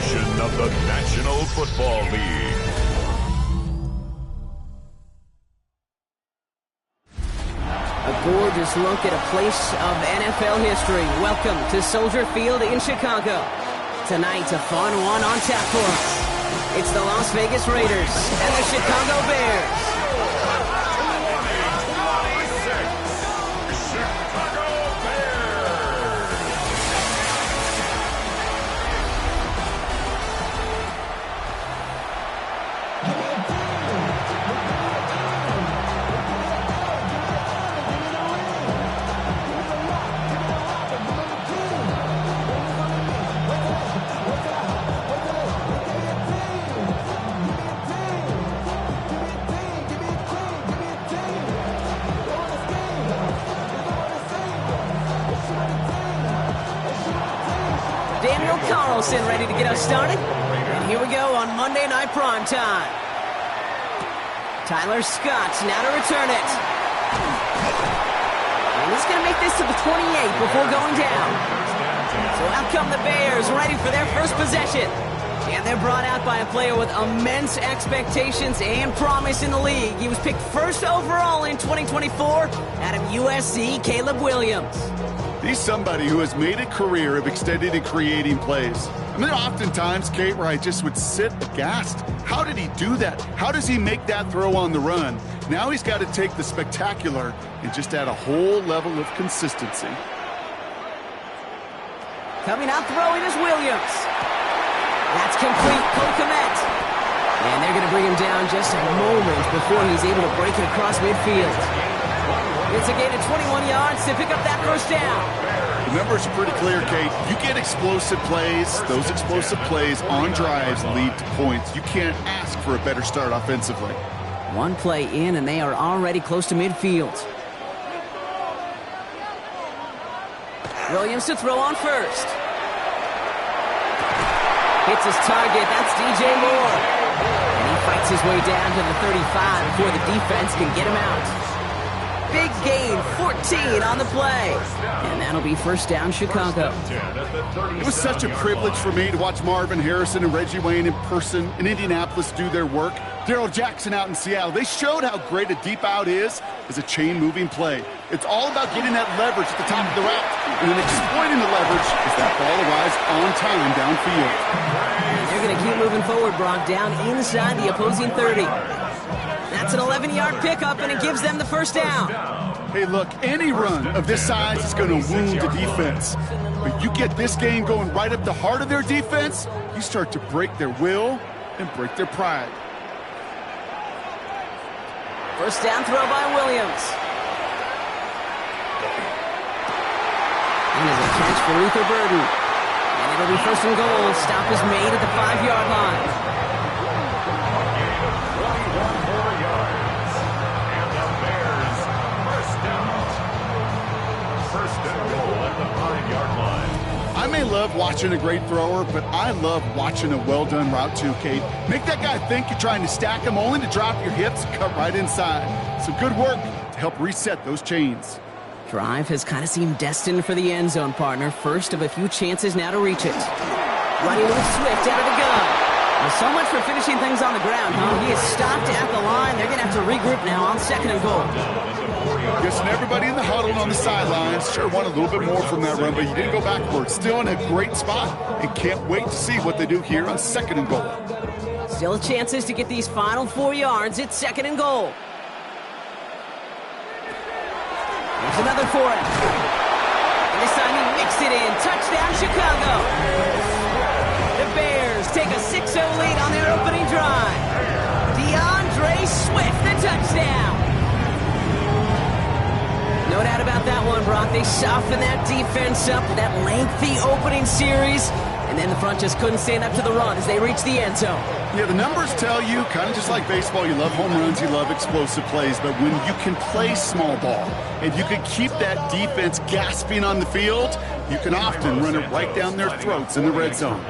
edition of the National Football League. A gorgeous look at a place of NFL history. Welcome to Soldier Field in Chicago. Tonight, a fun one on tap for us. It's the Las Vegas Raiders and the Chicago Bears. Ready to get us started. And here we go on Monday Night Prime Time. Tyler Scott now to return it. And he's going to make this to the 28 before going down. So out come the Bears, ready for their first possession. And they're brought out by a player with immense expectations and promise in the league. He was picked first overall in 2024 out of USC, Caleb Williams. He's somebody who has made a career of extending and creating plays. I mean, oftentimes, Kate, where I just would sit aghast. How did he do that? How does he make that throw on the run? Now he's got to take the spectacular and just add a whole level of consistency. Coming out throwing is Williams. That's complete. Comentary. And they're going to bring him down just a moment before he's able to break it across midfield. It's a gain of 21 yards to pick up that first down. The numbers are pretty clear, Kate. You get explosive plays. Those explosive plays on drives lead to points. You can't ask for a better start offensively. One play in, and they are already close to midfield. Williams to throw on first. Hits his target. That's DJ Moore. And he fights his way down to the 35 before the defense can get him out. Big gain, 14 on the play. And that'll be first down, Chicago. It was such a privilege for me to watch Marvin Harrison and Reggie Wayne in person in Indianapolis do their work. Darrell Jackson out in Seattle. They showed how great a deep out is as a chain-moving play. It's all about getting that leverage at the top of the route and then exploiting the leverage as that ball arrives on time downfield. They're going to keep moving forward, Brock, down inside the opposing 30. That's an 11-yard pickup, and it gives them the first down. Hey, look, any run of this size is going to wound the defense. But you get this game going right up the heart of their defense, you start to break their will and break their pride. First down throw by Williams. And there's a catch for Luther Burden. And it'll be first and goal. Stop is made at the 5-yard line. I may love watching a great thrower, but I love watching a well-done route too, Kate. Make that guy think you're trying to stack him only to drop your hips and cut right inside. So good work to help reset those chains. Drive has kind of seemed destined for the end zone, partner. First of a few chances now to reach it. Running with Swift out of the gun. Well, so much for finishing things on the ground, huh? He is stopped at the line. They're going to have to regroup now on second and goal. Guessing everybody in the huddle on the sidelines sure want a little bit more from that run, but you didn't go backwards. Still in a great spot and can't wait to see what they do here on second and goal. Still chances to get these final 4 yards. It's second and goal. There's another for him. And this time he mixed it in. Touchdown, Chicago. The Bears take a 6-0 lead on their opening drive. DeAndre Swift, the touchdown. No doubt about that one, Brock. They softened that defense up with that lengthy opening series, and then the front just couldn't stand up to the run as they reached the end zone. Yeah, the numbers tell you, kind of just like baseball, you love home runs, you love explosive plays, but when you can play small ball and you can keep that defense gasping on the field, you can often run it right down their throats in the red zone.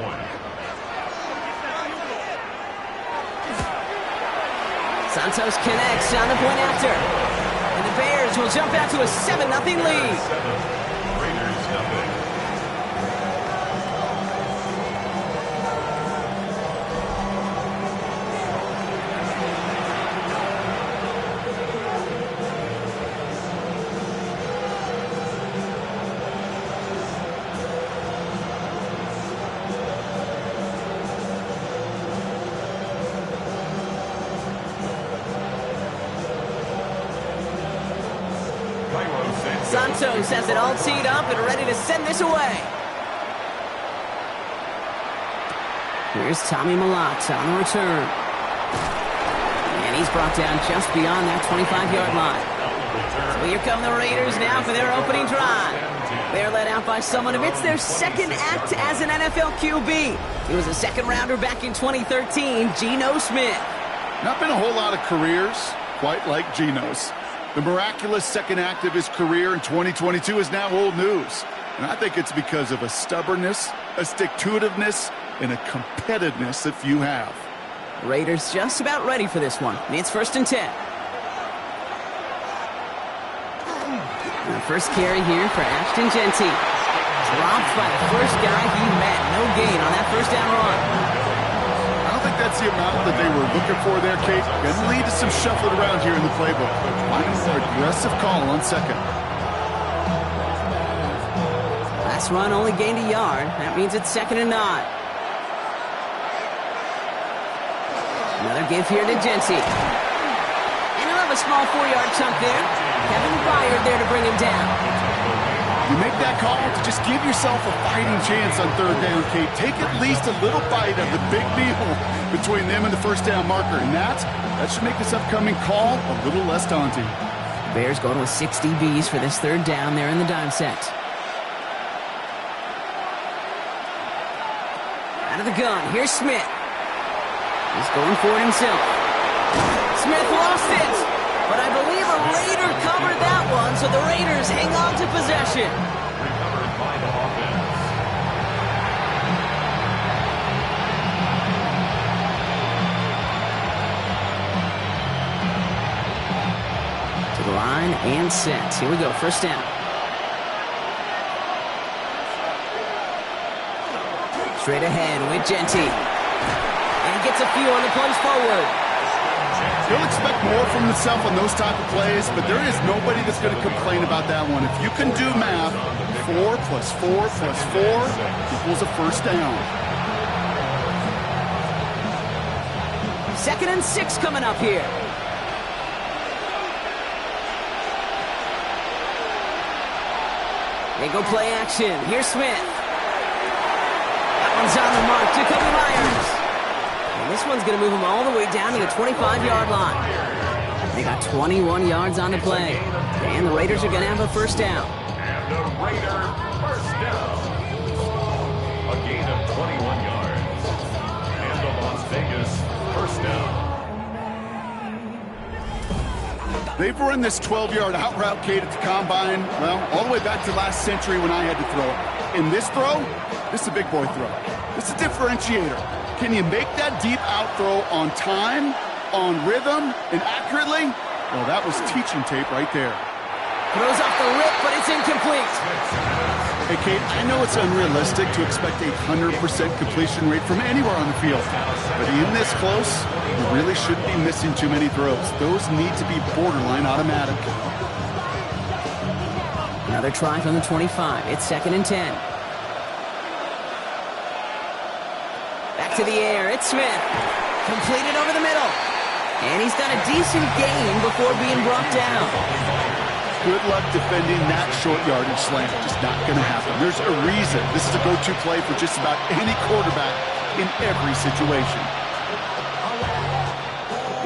Santos connects on the point after. And the Bears will jump out to a 7-0 lead. Santos has it all teed up and ready to send this away. Here's Tommy Malott on the return. And he's brought down just beyond that 25-yard line. So here come the Raiders now for their opening drive. They're led out by someone who it's their second act as an NFL QB. He was a second-rounder back in 2013, Geno Smith. Not been a whole lot of careers quite like Geno's. The miraculous second act of his career in 2022 is now old news. And I think it's because of a stubbornness, a stick-to-itiveness, and a competitiveness that few have. Raiders just about ready for this one. It's 1st and 10. And the first carry here for Ashton Genty. Dropped by the first guy he met. No gain on that first down run. I don't think that's the amount that they were looking for there, Kate. Going to lead to some shuffling around here in the playbook. Find a more aggressive call on second. Last run only gained a yard. That means it's 2nd and 9. Another give here to Genty. And he'll have a small 4-yard chunk there. Kevin Byard there to bring him down. You make that call to just give yourself a fighting chance on 3rd down, Kate. Take at least a little bite of the big meal between them and the first down marker. And that should make this upcoming call a little less daunting. Bears going with 6 DBs for this 3rd down there in the dime set. Out of the gun, here's Smith. He's going for it himself. Smith lost it, but I believe a Raider covered that one, so the Raiders hang on to possession. Recovered by the offense. To the line and set. Here we go, 1st down. Straight ahead with Genty. And gets a few on the plunge forward. He'll expect more from himself on those type of plays, but there is nobody that's going to complain about that one. If you can do math, 4 plus 4 plus 4 equals a first down. 2nd and 6 coming up here. They go play action. Here's Smith. That one's on the mark. Jacoby Myers. And this one's going to move him all the way down to the 25-yard line. They got 21 yards on the play. And the Raiders are going to have a first down. And the Raider first down. A gain of 21 yards. And the Las Vegas first down. They've run this 12-yard out route, Kate, at the combine, well, all the way back to last century when I had to throw it. In this throw, this is a big boy throw. This is a differentiator. Can you make that deep out throw on time, on rhythm, and accurately? Well, that was teaching tape right there. Throws off the lip, but it's incomplete. Hey, Kate, I know it's unrealistic to expect a 100% completion rate from anywhere on the field. But in this close, you really shouldn't be missing too many throws. Those need to be borderline automatic. Another try from the 25. It's 2nd and 10. Back to the air. It's Smith. Completed over the middle. And he's done a decent gain before being brought down. Good luck defending that short yardage slant. Just not going to happen. There's a reason this is a go-to play for just about any quarterback in every situation.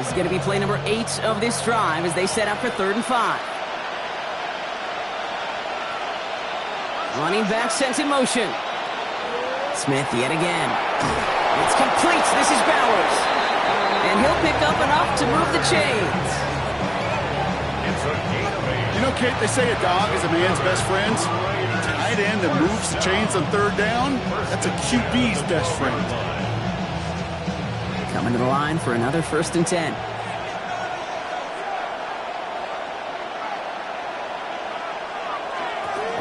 This is going to be play number 8 of this drive as they set up for 3rd and 5. Running back sent in motion. Smith yet again. It's complete. This is Bowers. And he'll pick up enough to move the chains. It's a gain of 8. You know, Kate, they say a dog is a man's best friend. A tight end that moves the chains on 3rd down, that's a QB's best friend. Coming to the line for another 1st and 10.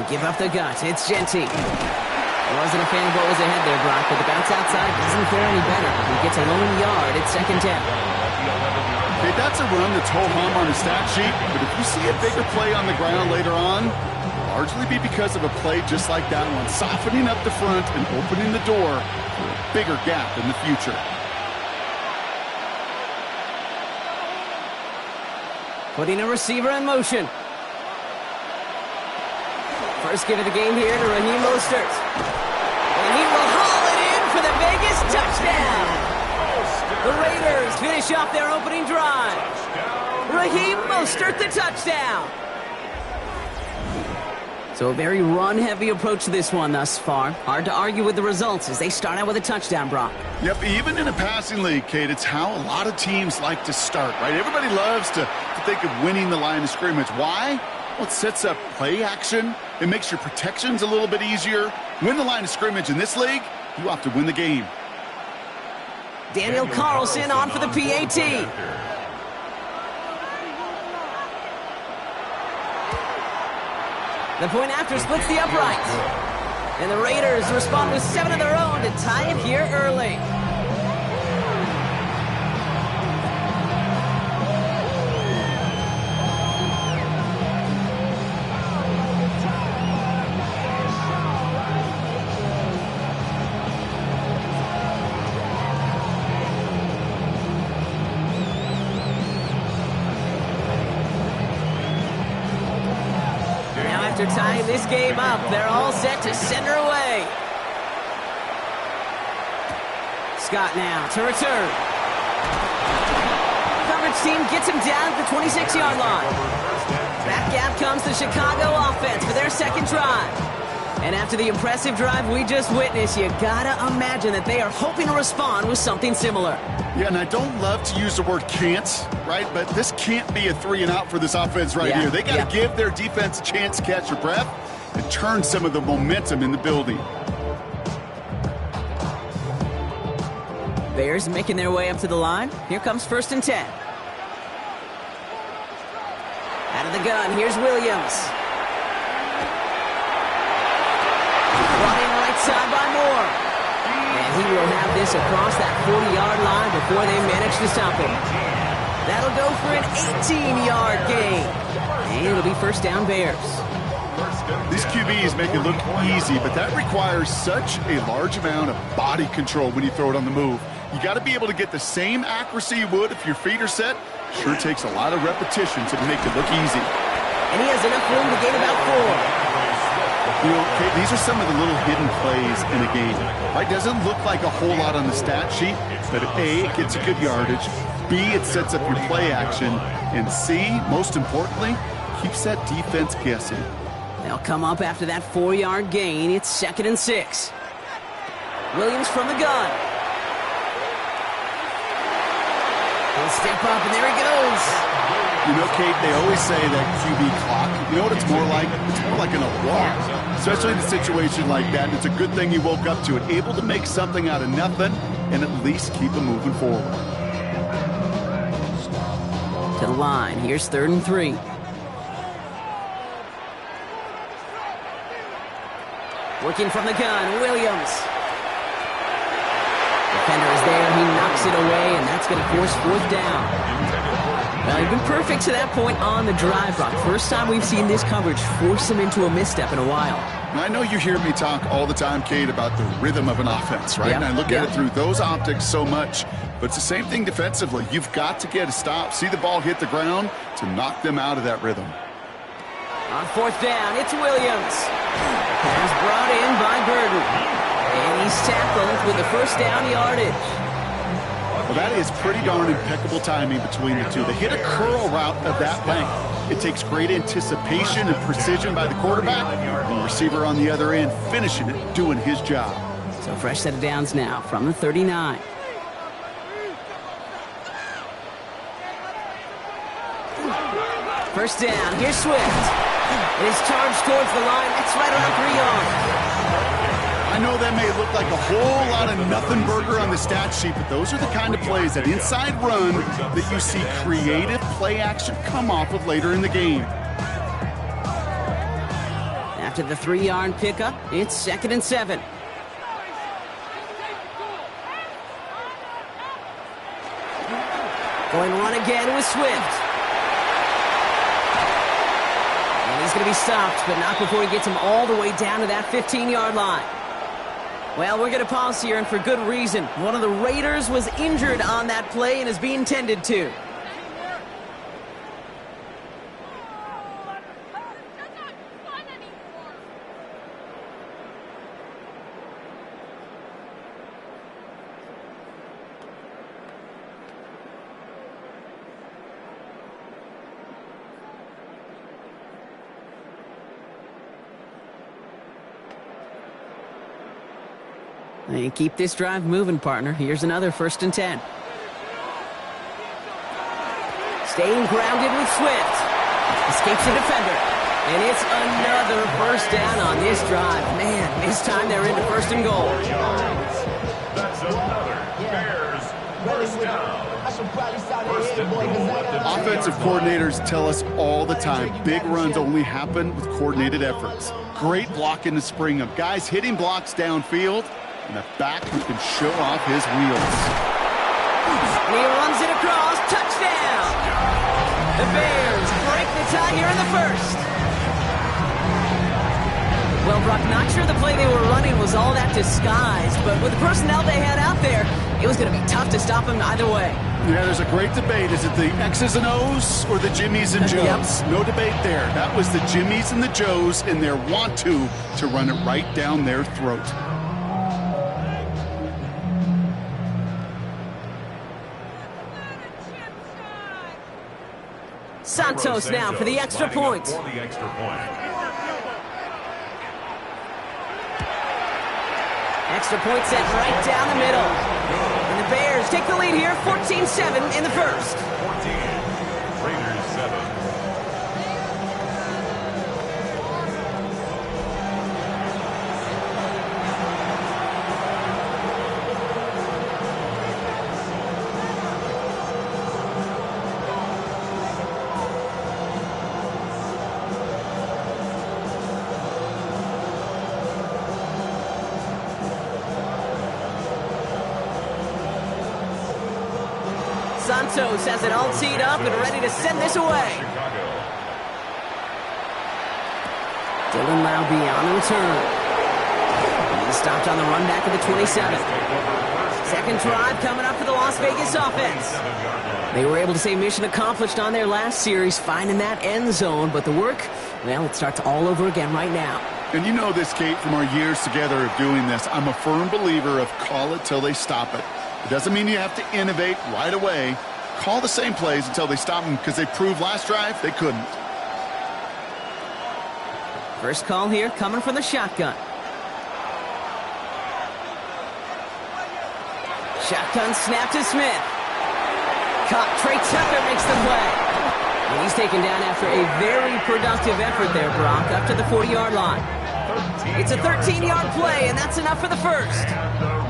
We give up the gut. It's Genty. I wasn't a fan of what was ahead there, Brock, but the bounce outside doesn't fare any better. He gets a lone yard. It's 2nd 10. Okay, that's a run that's ho-hum on the stat sheet, but if you see a bigger play on the ground later on, largely be because of a play just like that one, softening up the front and opening the door for a bigger gap in the future. Putting a receiver in motion. First give of the game here to Raheem Mostert. And he will haul it in for the Vegas touchdown. The Raiders finish off their opening drive. Raheem Mostert, the touchdown. So a very run-heavy approach to this one thus far. Hard to argue with the results as they start out with a touchdown, Brock. Yep, even in a passing league, Kate, it's how a lot of teams like to start, right? Everybody loves to think of winning the line of scrimmage. Why? Well, it sets up play action. It makes your protections a little bit easier. Win the line of scrimmage in this league, you have to win the game. Daniel Carlson on for the PAT. The point after splits the uprights. And the Raiders respond with 7 of their own to tie it here early. After tying this game up, they're all set to send her away. Scott now to return. Coverage team gets him down at the 26-yard line. Back gap comes the Chicago offense for their second drive. And after the impressive drive we just witnessed, you gotta imagine that they are hoping to respond with something similar. Yeah, and I don't love to use the word can't, right? But this can't be a 3-and-out for this offense right here. They got to give their defense a chance to catch their breath and turn some of the momentum in the building. Bears making their way up to the line. Here comes 1st and 10. Out of the gun, here's Williams. Brought in right side by Moore. And he will have this across that 40-yard line before they manage to stop him. That'll go for an 18-yard gain. And it'll be 1st down Bears. These QBs make it look easy, but that requires such a large amount of body control when you throw it on the move. You got to be able to get the same accuracy you would if your feet are set. Sure takes a lot of repetition to make it look easy. And he has enough room to gain about 4. You know, Kate, these are some of the little hidden plays in a game. Right? Doesn't look like a whole lot on the stat sheet, but A, it gets a good yardage. B, it sets up your play action. And C, most importantly, keeps that defense guessing. They'll come up after that 4-yard gain. It's 2nd and 6. Williams from the gun. He'll step up, and there he goes. You know, Kate, they always say that QB clock, you know what it's more like? It's more like an alarm, especially in a situation like that. And it's a good thing he woke up to it, able to make something out of nothing and at least keep him moving forward. To the line. Here's 3rd and 3. Working from the gun, Williams. Defender is there, he knocks it away, and that's going to force 4th down. Well, he's been perfect to that point on the drive, Brock. First time we've seen this coverage force him into a misstep in a while. I know you hear me talk all the time, Kate, about the rhythm of an offense, right? And I look at it through those optics so much, but it's the same thing defensively. You've got to get a stop, see the ball hit the ground to knock them out of that rhythm. On 4th down, it's Williams. Pass brought in by Burton. And he's tackled with the 1st down yardage. Well, that is pretty darn impeccable timing between the two. They hit a curl route of that length. It takes great anticipation and precision by the quarterback, and the receiver on the other end finishing it, doing his job. So fresh set of downs now from the 39. First down, here's Swift. It is charged towards the line. That's right around 3 yards. I know that may look like a whole lot of nothing burger on the stat sheet, but those are the kind of plays, that inside run, that you see creative play action come off of later in the game. After the 3-yard pickup, it's 2nd and 7. Going run again with Swift. And he's going to be stopped, but not before he gets him all the way down to that 15-yard line. Well, we're going to pause here, and for good reason. One of the Raiders was injured on that play and is being tended to. And keep this drive moving, partner. Here's another 1st and 10. Staying grounded with Swift. Escapes the defender. And it's another 1st down on this drive. Man, this time they're into 1st and goal. That's another Bears first down. First and goal. Offensive coordinators tell us all the time, big runs only happen with coordinated efforts. Great blocking to spring them. Guys hitting blocks downfield, and a back who can show off his wheels. And he runs it across. Touchdown! The Bears break the tie here in the 1st. Well, Brock, not sure the play they were running was all that disguised, but with the personnel they had out there, it was going to be tough to stop him either way. Yeah, there's a great debate. Is it the X's and O's or the Jimmies and Joes? Yep. No debate there. That was the Jimmies and the Joes in their want-to run it right down their throat. Santos now for the extra point. Extra point set right down the middle. And the Bears take the lead here, 14-7 in the 1st. 14, Raiders 7. Santos has it all teed up and ready to send this away. Dylan Laube on the return. He's stopped on the run back of the 27. Second drive coming up for the Las Vegas offense. They were able to say mission accomplished on their last series, finding that end zone, but the work, well, it starts all over again right now. And you know this, Kate, from our years together of doing this. I'm a firm believer of call it till they stop it. It doesn't mean you have to innovate right away. Call the same plays until they stop them, because they proved last drive they couldn't. First call here coming from the shotgun. Shotgun snap to Smith. Caught. Trey Tucker makes the play. And he's taken down after a very productive effort there, Brock, up to the 40-yard line. It's a 13-yard play, and that's enough for the 1st.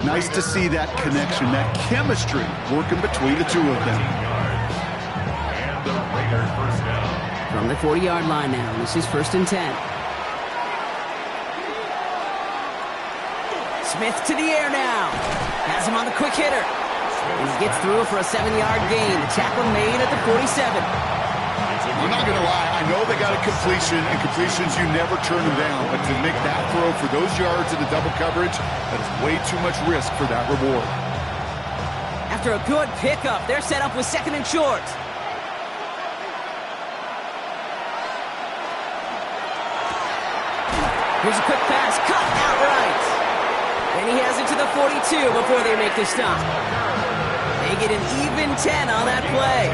Nice to see that connection, that chemistry working between the two of them. And the Raiders first down. From the 40-yard line now, this is 1st and 10. Smith to the air now. Has him on the quick hitter. And he gets through for a 7-yard gain. The tackle made at the 47. I'm not going to lie. I know they got a completion, and completions, you never turn them down. But to make that throw for those yards in the double coverage, that is way too much risk for that reward. After a good pickup, they're set up with 2nd and short. Here's a quick pass. Cut outright. And he has it to the 42 before they make the stop. They get an even 10 on that play.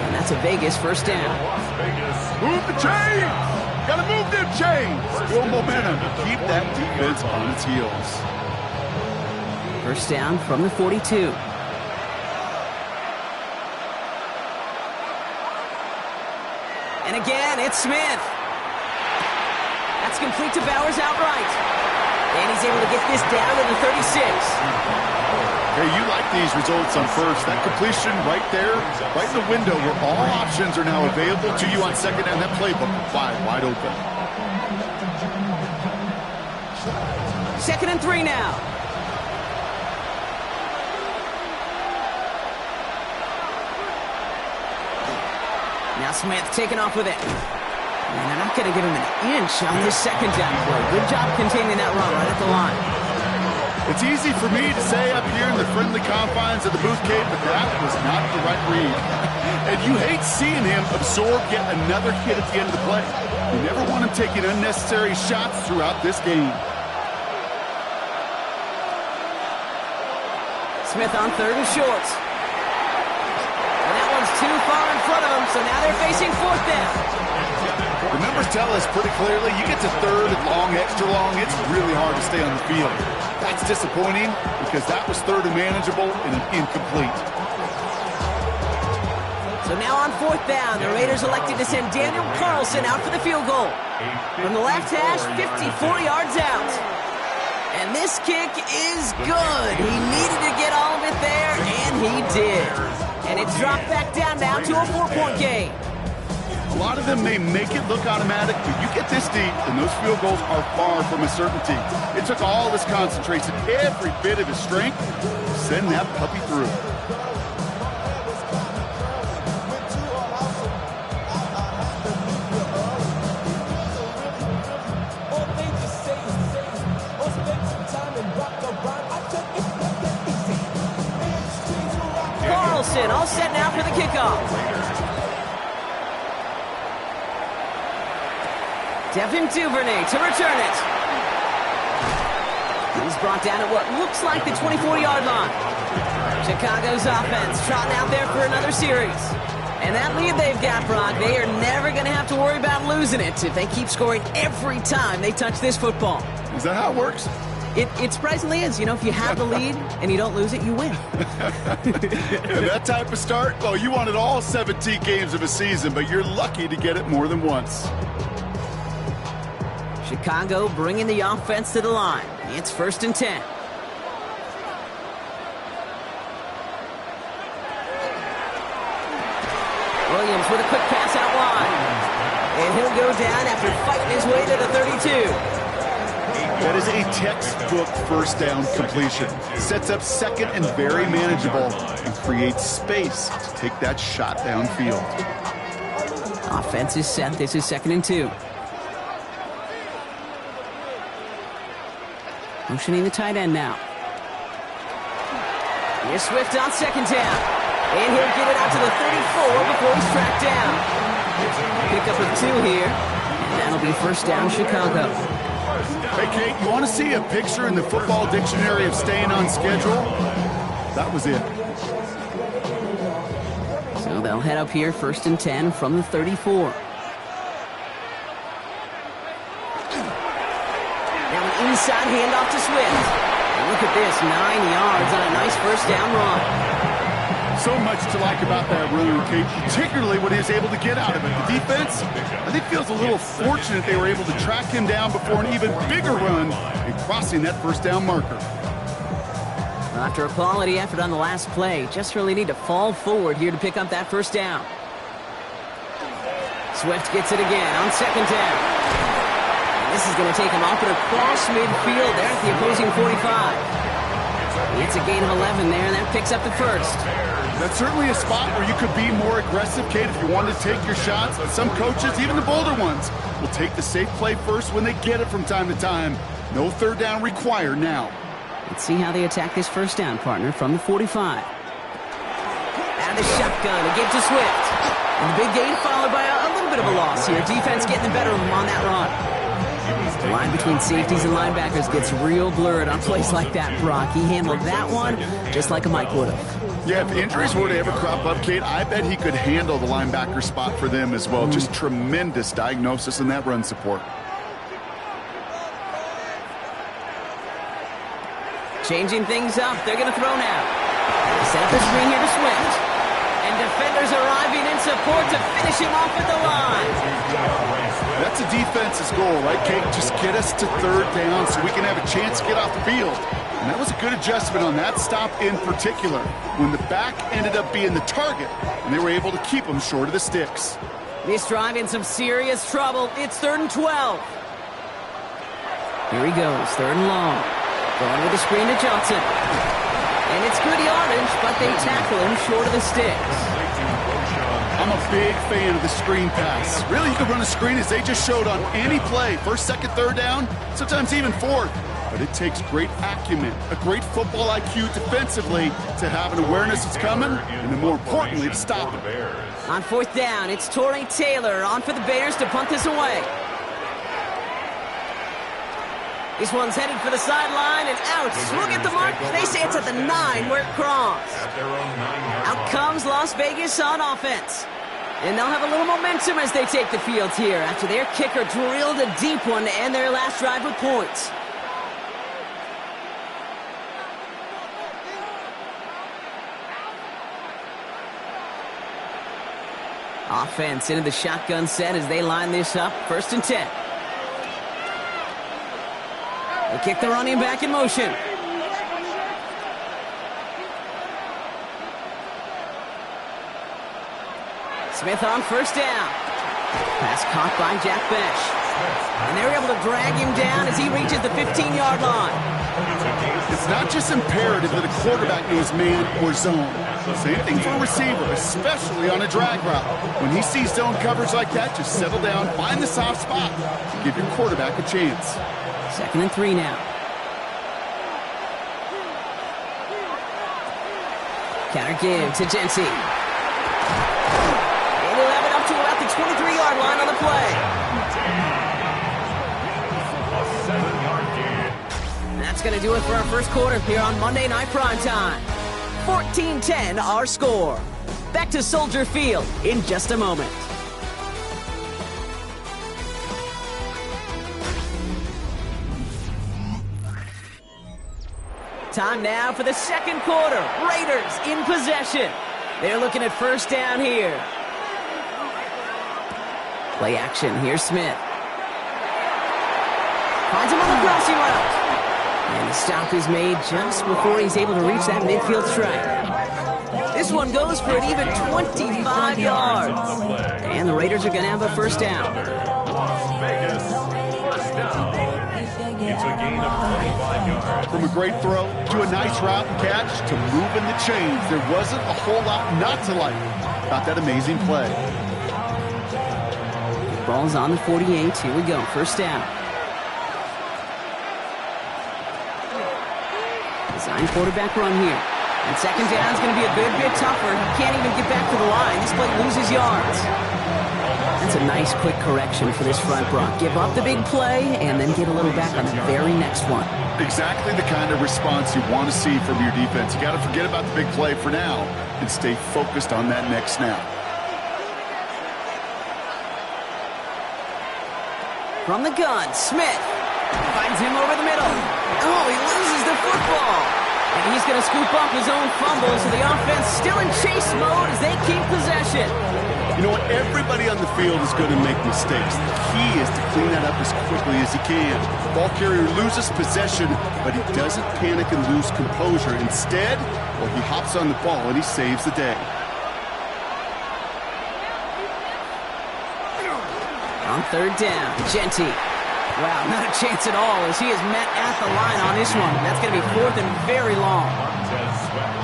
And that's a Vegas first down. Move the chains! Gotta move them chains! Build momentum. Keep that defense on its heels. First down from the 42. And again, it's Smith. That's complete to Bowers outright. And he's able to get this down to the 36. Hey, you like these results on first. That completion right there, right in the window where all options are now available to you on second down. That playbook wide open. 2nd and 3 now. Now Smith taking off with it. And they're not going to give him an inch on this 2nd down play. Good job containing that run right at the line. It's easy for me to say up here in the friendly confines of the booth, Kate, but that was not the right read. And you hate seeing him absorb yet another hit at the end of the play. You never want him taking unnecessary shots throughout this game. Smith on 3rd and short. And that one's too far in front of him, so now they're facing 4th down. The numbers tell us pretty clearly, you get to 3rd and long, extra long, it's really hard to stay on the field. That's disappointing because that was third and manageable and an incomplete. So now on fourth down, the Raiders elected to send Daniel Carlson out for the field goal. From the left hash, 54 yards out. And this kick is good. He needed to get all of it there, and he did. And it's dropped back down now to a 4-point game. A lot of them may make it look automatic, but you get this deep, and those field goals are far from a certainty. It took all his concentration, every bit of his strength, to send that puppy through. Carlson all set now for the kickoff. Devin Duvernay to return it. He's brought down at what looks like the 24-yard line. Chicago's offense trotting out there for another series. And that lead they've got, Brock, they are never going to have to worry about losing it if they keep scoring every time they touch this football. Is that how it works? It surprisingly is. You know, if you have the lead and you don't lose it, you win. And that type of start, well, you wanted all 17 games of a season, but you're lucky to get it more than once. Chicago bringing the offense to the line. It's 1st and 10. Williams with a quick pass out wide. And he'll go down after fighting his way to the 32. That is a textbook first down completion. Sets up second and very manageable and creates space to take that shot downfield. Offense is set. This is 2nd and 2. Motioning the tight end now. Here's Swift on 2nd down. And he'll get it out to the 34 before he's tracked down. Pickup of 2 here. And that'll be 1st down Chicago. Hey, Kate, you want to see a picture in the football dictionary of staying on schedule? That was it. So they'll head up here 1st and 10 from the 34. Now an inside handoff to Swift. And look at this, 9 yards on a nice 1st down run. So much to like about that run, Kate, particularly what he was able to get out of it. The defense, I think, feels a little fortunate they were able to track him down before an even bigger run and crossing that 1st down marker. Well, after a quality effort on the last play, just really need to fall forward here to pick up that 1st down. Swift gets it again on 2nd down. And this is going to take him off and across midfield there at the opposing 45. It's a gain of 11 there, and that picks up the 1st. That's certainly a spot where you could be more aggressive, Kate, if you wanted to take your shots. But some coaches, even the bolder ones, will take the safe play first when they get it from time to time. No 3rd down required now. Let's see how they attack this 1st down, partner, from the 45. Out of the shotgun, a give to Swift. And the big gain followed by a little bit of a loss here. Defense getting the better of him on that run. The line between safeties and linebackers gets real blurred on plays like that, Brock. He handled that one just like a Mike would have. Yeah, if injuries were to ever crop up, Kate, I bet he could handle the linebacker spot for them as well. Just tremendous diagnosis in that run support. Changing things up. They're going to throw now. Set up the screen here to Swift. And defenders arriving in support to finish him off at the line. That's a defense's goal, right, Kate? Just get us to 3rd down so we can have a chance to get off the field. And that was a good adjustment on that stop in particular, when the back ended up being the target, and they were able to keep him short of the sticks. This drive in some serious trouble. It's 3rd and 12. Here he goes, 3rd and long. Going with the screen to Johnson. And it's good yardage, but they tackle him short of the sticks. I'm a big fan of the screen pass. Really, you can run a screen as they just showed on any play. 1st, 2nd, 3rd down, sometimes even 4th. But it takes great acumen, a great football IQ defensively to have an awareness it's coming, and then more importantly, to stop it. On 4th down, it's Torrey Taylor on for the Bears to punt this away. This one's headed for the sideline and out. Look at the mark. They say it's at the 9 where it crossed. Out comes Las Vegas on offense. And they'll have a little momentum as they take the field here after their kicker drilled a deep one to end their last drive with points. Offense into the shotgun set as they line this up. 1st and 10. They kick the running back in motion. Smith on 1st down. Pass caught by Jack Besh. And they're able to drag him down as he reaches the 15-yard line. It's not just imperative that a quarterback knows man or zone. Same thing for a receiver, especially on a drag route. When he sees zone coverage like that, just settle down, find the soft spot, and give your quarterback a chance. 2nd and 3 now. Counter give to Jency. And he'll have it up to about the 23-yard line on the play. That's going to do it for our first quarter here on Monday Night Primetime. 14-10 our score. Back to Soldier Field in just a moment. Time now for the second quarter. Raiders in possession. They're looking at 1st down here. Play action. Here's Smith. Finds him on the crossing route. And the stop is made just before he's able to reach that midfield strike. This one goes for an even 25 yards. And the Raiders are going to have a 1st down. Las Vegas, 1st down. It's a gain of 25 yards. From a great throw to a nice route and catch to moving the chains, there wasn't a whole lot not to like about that amazing play. Ball's on the 48. Here we go. 1st down. Design quarterback run here. And 2nd down is going to be a good bit tougher. He can't even get back to the line. This play loses yards. That's a nice quick correction for this front block. Give up the big play and then get a little back on the very next one. Exactly the kind of response you want to see from your defense. You got to forget about the big play for now and stay focused on that next snap. From the gun, Smith finds him over the middle. Oh, he loses the football. And he's going to scoop up his own fumble, so the offense still in chase mode as they keep possession. You know what? Everybody on the field is going to make mistakes. The key is to clean that up as quickly as he can. Ball carrier loses possession, but he doesn't panic and lose composure. Instead, well, he hops on the ball and he saves the day. On 3rd down, Genty. Wow, not a chance at all as he is met at the line on this one. That's going to be 4th and very long.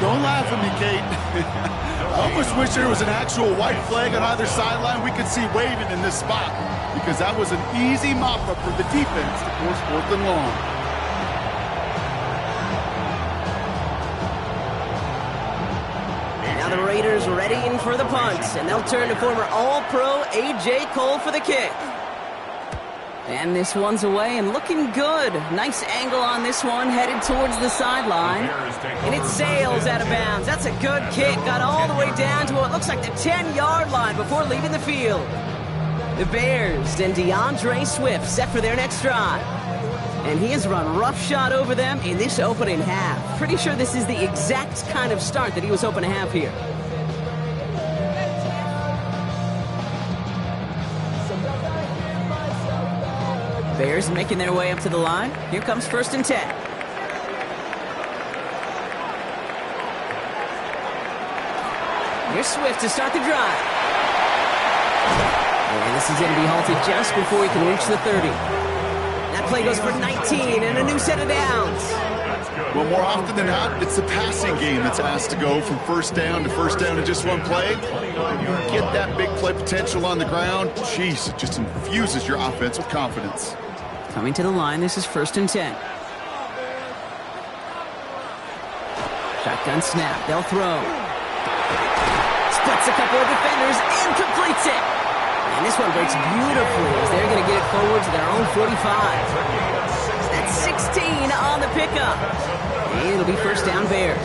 Don't laugh at me, Kate. I almost wish there was an actual white flag on either sideline we could see waving in this spot, because that was an easy mop-up for the defense to force 4th and long. Now the Raiders ready in for the punt, and they'll turn to former All-Pro A.J. Cole for the kick. And this one's away and looking good. Nice angle on this one, headed towards the sideline. And it sails out of bounds. That's a good kick. Got all the way down to what looks like the 10-yard line before leaving the field. The Bears and DeAndre Swift set for their next drive. And he has run roughshod over them in this opening half. Pretty sure this is the exact kind of start that he was hoping to have here. Bears making their way up to the line. Here comes 1st and 10. Here's Swift to start the drive. And this is going to be halted just before he can reach the 30. That play goes for 19 and a new set of downs. Well, more often than not, it's the passing game that's asked to go from 1st down to 1st down in just one play. You get that big play potential on the ground, jeez, it just infuses your offense with confidence. Coming to the line, this is 1st and 10. Shotgun snap, they'll throw. Splits a couple of defenders and completes it. And this one breaks beautifully as they're going to get it forward to their own 45. That's 16 on the pickup. And it'll be 1st down Bears.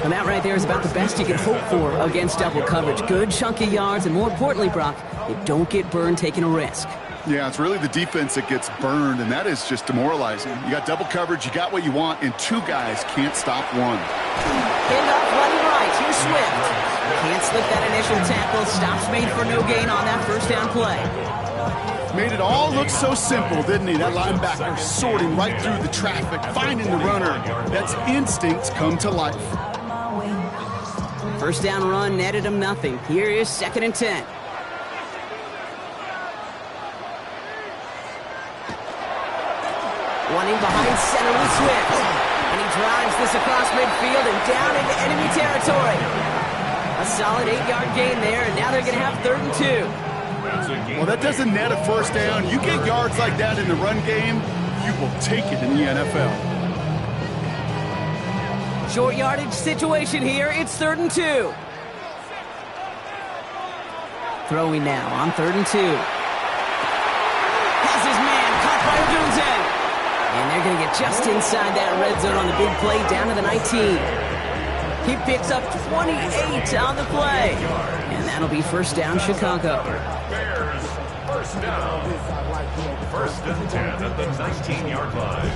And that right there is about the best you can hope for against double coverage. Good chunky yards, and more importantly, Brock, you don't get burned taking a risk. Yeah, it's really the defense that gets burned, and that is just demoralizing. You got double coverage, you got what you want, and 2 guys can't stop one. Hand off running right. Here's Swift. Can't slip that initial tackle. Stops made for no gain on that first down play. Made it all look so simple, didn't he? That linebacker sorting right through the traffic, finding the runner. That's instincts come to life. First down run netted him nothing. Here is 2nd and 10. Running behind center with Swift. And he drives this across midfield and down into enemy territory. A solid 8-yard gain there, and now they're going to have 3rd and 2. Well, that doesn't net a first down. You get yards like that in the run game, you will take it in the NFL. Short yardage situation here. It's 3rd and 2. Throwing now on 3rd and 2. Has his man caught by Odunze. And they're going to get just inside that red zone on the big play down to the 19. He picks up 28 on the play. And that'll be first down, Chicago. Bears, first down. 1st and 10 at the 19-yard line.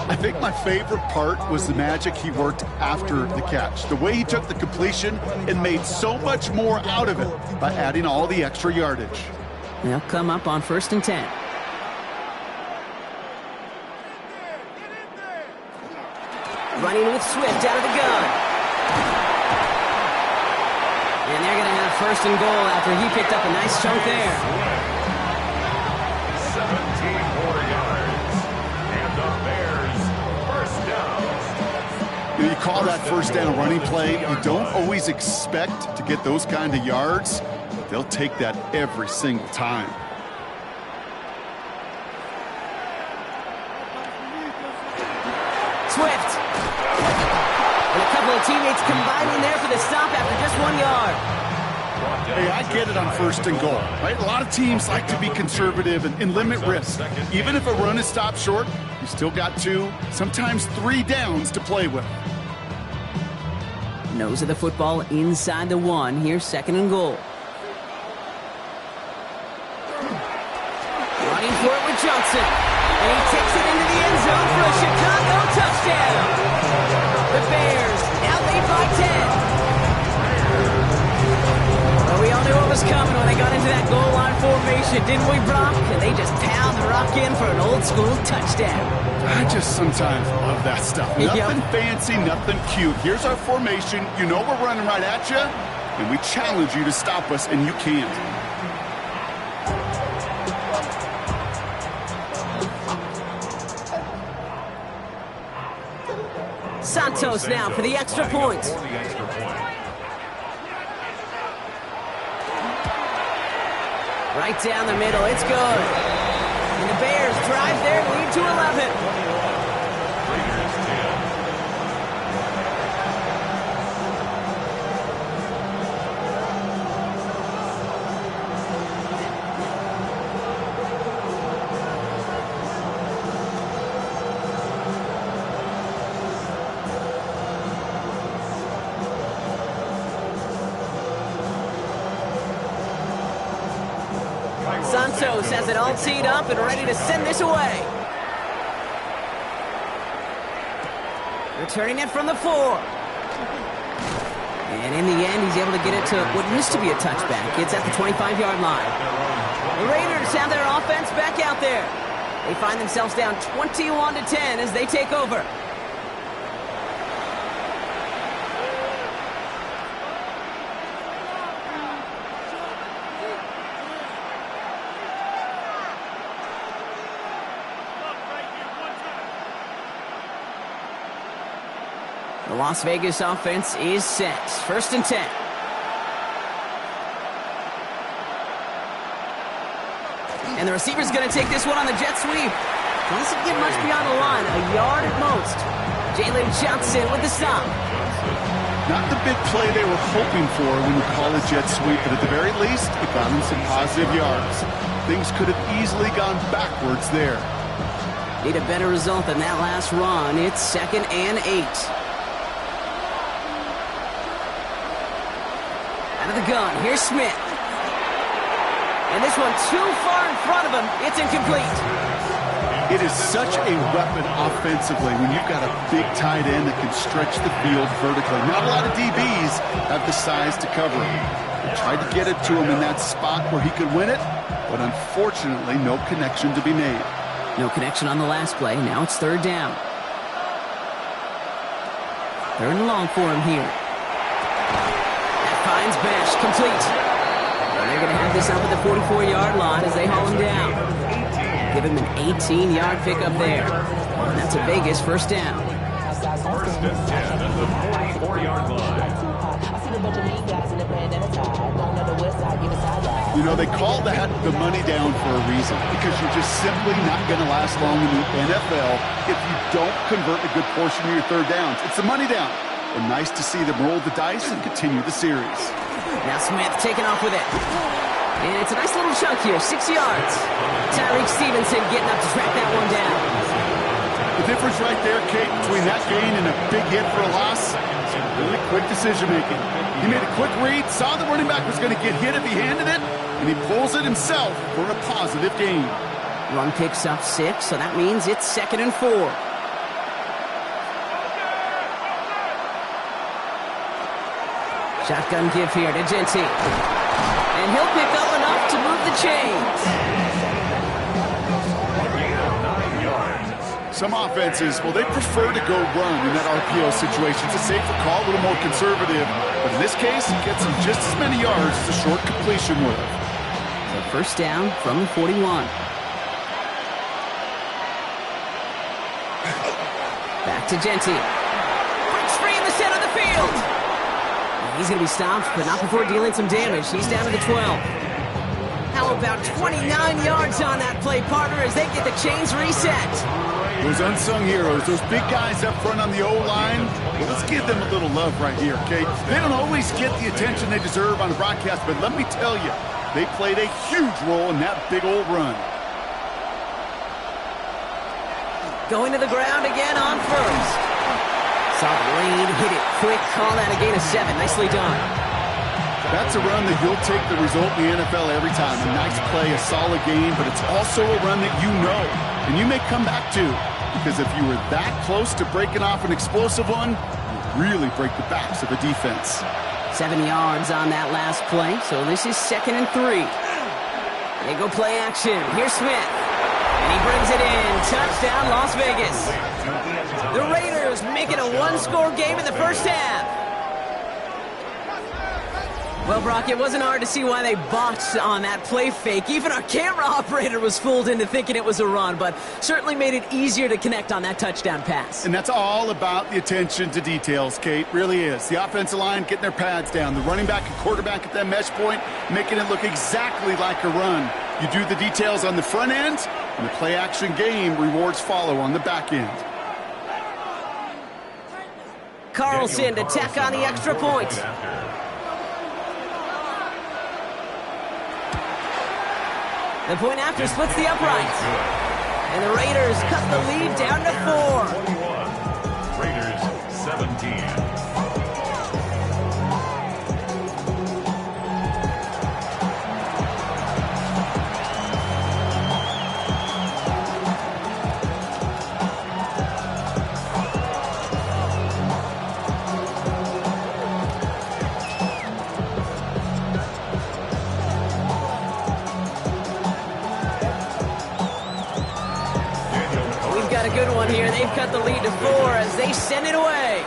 I think my favorite part was the magic he worked after the catch. The way he took the completion and made so much more out of it by adding all the extra yardage. They'll come up on 1st and 10. Running with Swift out of the gun. And they're going to have 1st and goal after he picked up a nice chunk there. 17 more yards. And the Bears, first down. You call that first down running play. You don't always expect to get those kind of yards. They'll take that every single time. Swift. And a couple of teammates combining there for the stop after just 1 yard. Hey, I get it on 1st and goal, right? A lot of teams like to be conservative and limit risk. Even if a run is stopped short, you still got 2, sometimes 3 downs to play with. Nose of the football inside the 1. Here's 2nd and goal. Running for it with Johnson. And he takes it into the end zone for a Chicago touchdown. The Bears now lead by 10. Well, we all knew what was coming when they got into that goal line formation, didn't we, Brock? And they just pound the rock in for an old school touchdown. I just sometimes love that stuff. Yep. Nothing fancy, nothing cute. Here's our formation. You know we're running right at you, and we challenge you to stop us, and you can't. Santos now for the extra point. Right down the middle, it's good. And the Bears drive their lead to 11. Santos has it all teed up and ready to send this away. Returning it from the 4. And in the end, he's able to get it to what used to be a touchback. It's at the 25-yard line. The Raiders have their offense back out there. They find themselves down 21-10 as they take over. The Las Vegas offense is set. 1st and 10. And the receiver's going to take this one on the jet sweep. Doesn't get much beyond the line, a yard at most. Jalen Johnson with the stop. Not the big play they were hoping for when you call a jet sweep, but at the very least, it got them some positive yards. Things could have easily gone backwards there. Need a better result than that last run. It's 2nd and 8. Out of the gun, here's Smith. And this one too far in front of him. It's incomplete. It is such a weapon offensively when you've got a big tight end that can stretch the field vertically. Not a lot of DBs have the size to cover him. They tried to get it to him in that spot where he could win it, but unfortunately, no connection to be made. No connection on the last play. Now it's third down. Third and long for him here. That finds Bash, complete. And they're going to have this up at the 44-yard line as they haul him down. Give him an 18-yard pickup there. And that's a Vegas first down. First and 10 at the 44-yard line. You know, they call that the money down for a reason, because you're just simply not going to last long in the NFL if you don't convert a good portion of your third downs. It's the money down. And nice to see them roll the dice and continue the series. Now Smith taking off with it. And it's a nice little chunk here, 6 yards. Tyreek Stevenson getting up to track that one down. The difference right there, Kate, between that gain and a big hit for a loss, really quick decision-making. He made a quick read, saw the running back was going to get hit if he handed it, and he pulls it himself for a positive gain. Run picks up 6, so that means it's 2nd and 4. Shotgun give here to Genty. And he'll pick up enough to move the chains. Some offenses, well, they prefer to go run in that RPO situation. It's a safer call, a little more conservative. But in this case, he gets him just as many yards as a short completion would have. So first down from the 41. Back to Genty. Breaks free in the center of the field. He's going to be stopped, but not before dealing some damage. He's down to the 12. How about 29 yards on that play, partner, as they get the chains reset. Those unsung heroes, those big guys up front on the O-line, well, let's give them a little love right here, okay? They don't always get the attention they deserve on the broadcast, but let me tell you, they played a huge role in that big old run. Going to the ground again on first. Saw the lane, hit it quick, call that a gain of 7. Nicely done. That's a run that you'll take the result in the NFL every time. A nice play, a solid game, but it's also a run that you know, and you may come back to, because if you were that close to breaking off an explosive one, you really break the backs of a defense. 7 yards on that last play, so this is 2nd and 3. They go play action. Here's Smith. And he brings it in. Touchdown, Las Vegas. The Raiders make it a one-score game in the first half. Well, Brock, it wasn't hard to see why they botched on that play fake. Even our camera operator was fooled into thinking it was a run, but certainly made it easier to connect on that touchdown pass. And that's all about the attention to details, Kate. Really is. The offensive line getting their pads down. The running back and quarterback at that mesh point, making it look exactly like a run. You do the details on the front end, and the play-action game rewards follow on the back end. Carlson to tack on the extra point. The point after splits the uprights. And the Raiders cut the lead down to 4. 21. Raiders 17. Good one here. They've cut the lead to 4 as they send it away.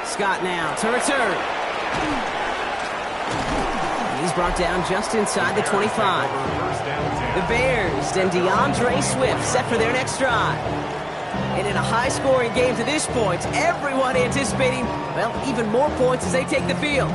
Scott now to return. He's brought down just inside the 25. The Bears and DeAndre Swift set for their next drive. And in a high-scoring game to this point, everyone anticipating, well, even more points as they take the field.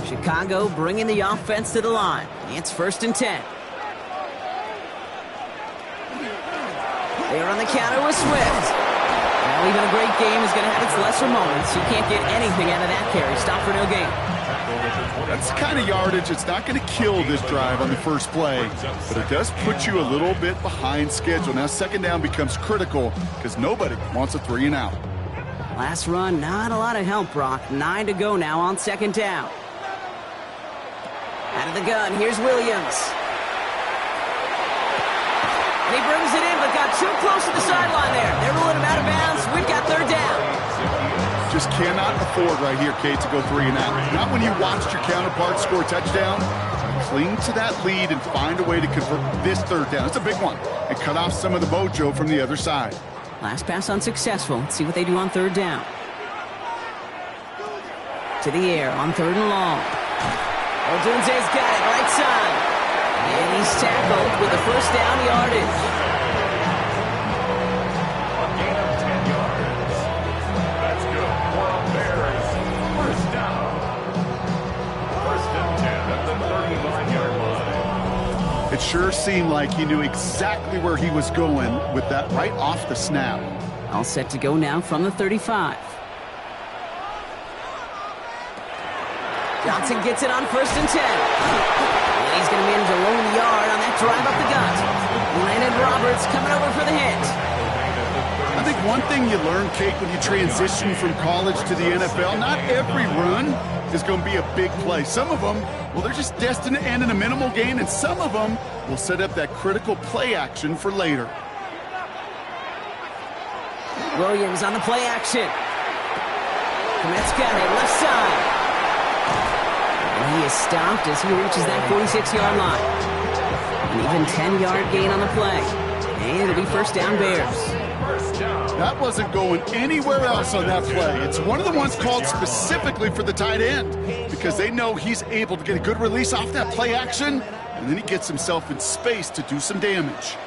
Chicago bringing the offense to the line. It's 1st and 10. They're on the counter with Swift. Well, even a great game is going to have its lesser moments. You can't get anything out of that carry. Stop for no gain. That's the kind of yardage it's not going to kill this drive on the first play, but it does put you a little bit behind schedule. Now second down becomes critical because nobody wants a 3-and-out. Last run, not a lot of help, Brock. 9 to go now on second down. Out of the gun, here's Williams. And he brings it in, but got too close to the sideline there. They're ruling him out of bounds. We've got third down. Just cannot afford right here, Kate, to go 3-and-out. Not when you watched your counterpart score a touchdown. Cling to that lead and find a way to convert this third down. It's a big one. And cut off some of the mojo from the other side. Last pass unsuccessful. Let's see what they do on third down. To the air on third and long. Odunze's got it right side. And he's tackled with a first down yardage. A gain of 10 yards. That's good for a Bears first down. First and 10 at the 39-yard line. It sure seemed like he knew exactly where he was going with that right off the snap. All set to go now from the 35. Johnson gets it on first and 10. And he's going to manage a lone yard on that drive up the gut. Landon Roberts coming over for the hit. I think one thing you learn, Kate, when you transition from college to the NFL, not every run is going to be a big play. Some of them, well, they're just destined to end in a minimal gain, and some of them will set up that critical play action for later. Williams on the play action. Komet's got it, left side. And he is stopped as he reaches that 46-yard line. An even 10-yard gain on the play. And it'll be first down Bears. That wasn't going anywhere else on that play. It's one of the ones called specifically for the tight end because they know he's able to get a good release off that play action, and then he gets himself in space to do some damage.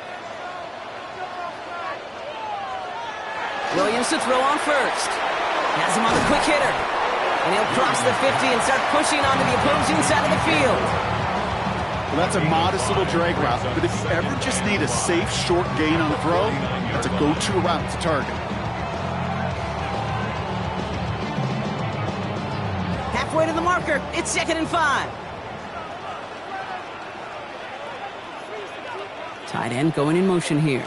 Williams to throw on first. Has him on the quick hitter. And he'll cross the 50 and start pushing onto the opposing side of the field. Well, that's a modest little drag route, but if you ever just need a safe, short gain on the throw, that's a go-to route to target. Halfway to the marker, it's 2nd and 5. Tight end going in motion here.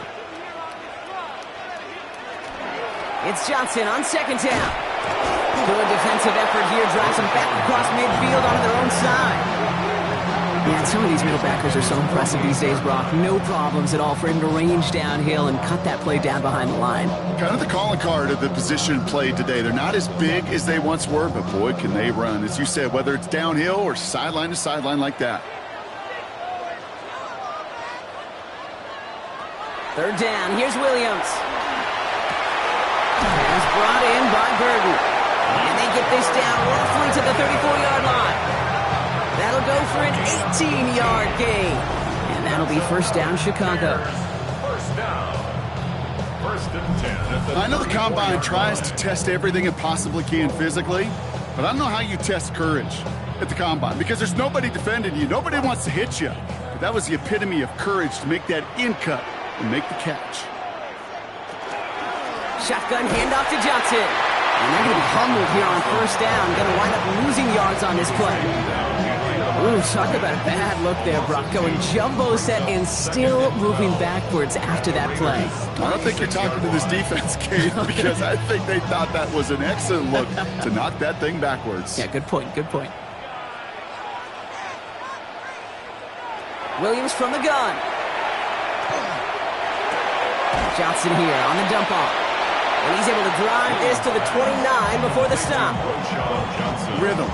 It's Johnson on second down. Good defensive effort here drives them back across midfield onto their own side. Yeah, some of these middle backers are so impressive these days, Brock. No problems at all for him to range downhill and cut that play down behind the line. Kind of the calling card of the position played today. They're not as big as they once were, but boy, can they run. As you said, whether it's downhill or sideline to sideline like that. Third down, here's Williams. Pass brought in by Burton. And they get this down roughly to the 34-yard line. That'll go for an 18-yard gain. And that'll be first down Chicago. First down. First and 10. I know the Combine tries to test everything it possibly can physically, but I don't know how you test courage at the Combine because there's nobody defending you. Nobody wants to hit you. But that was the epitome of courage to make that in cut and make the catch. Shotgun handoff to Johnson. And they're going to be humbled here on first down. Going to wind up losing yards on this play. Ooh, talk about a bad look there, Brock. Going jumbo set and still moving backwards after that play. I don't think you're talking to this defense, Kate, because I think they thought that was an excellent look to knock that thing backwards. Yeah, good point, good point. Williams from the gun. Johnson here on the dump off. And he's able to drive this to the 29 before the stop. Rhythm.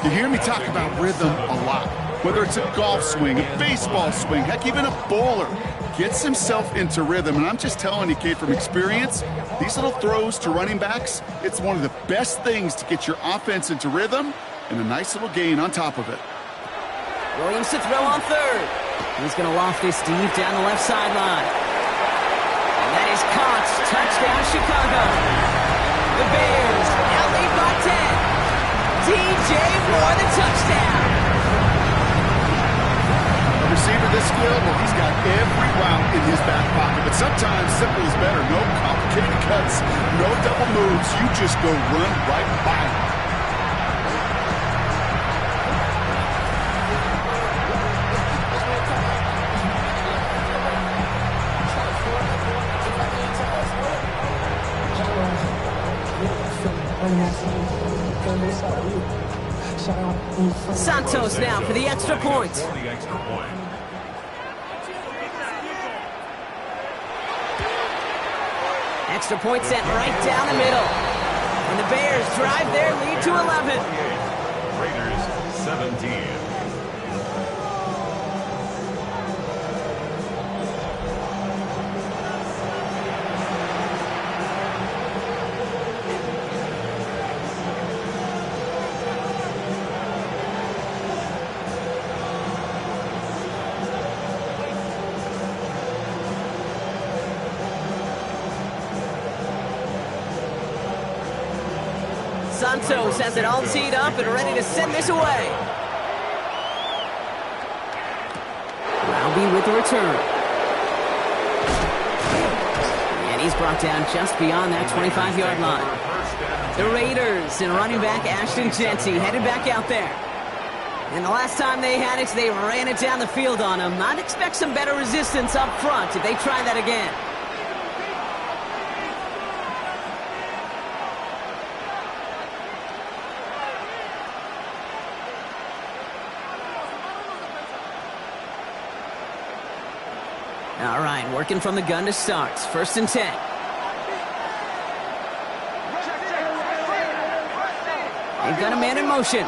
You hear me talk about rhythm a lot. Whether it's a golf swing, a baseball swing, heck, even a bowler gets himself into rhythm. And I'm just telling you, Kate, from experience, these little throws to running backs, it's one of the best things to get your offense into rhythm and a nice little gain on top of it. Williams to throw on third. He's going to loft this deep down the left sideline. That is caught. Touchdown, Chicago. The Bears now lead by 10. DJ Moore, the touchdown. A receiver this skilled, well, he's got every route in his back pocket. But sometimes simple is better. No complicated cuts, no double moves. You just go run right by him. Santos now for the extra point. Extra point sent right down the middle. And the Bears drive their lead to 11. Raiders 17. Santos has it all teed up and ready to send this away. Roundy with the return. And he's brought down just beyond that 25-yard line. The Raiders and running back Ashton Jeanty headed back out there. And the last time they had it, they ran it down the field on him. I'd expect some better resistance up front if they try that again. All right, working from the gun to start. 1st and 10. They've got a man in motion.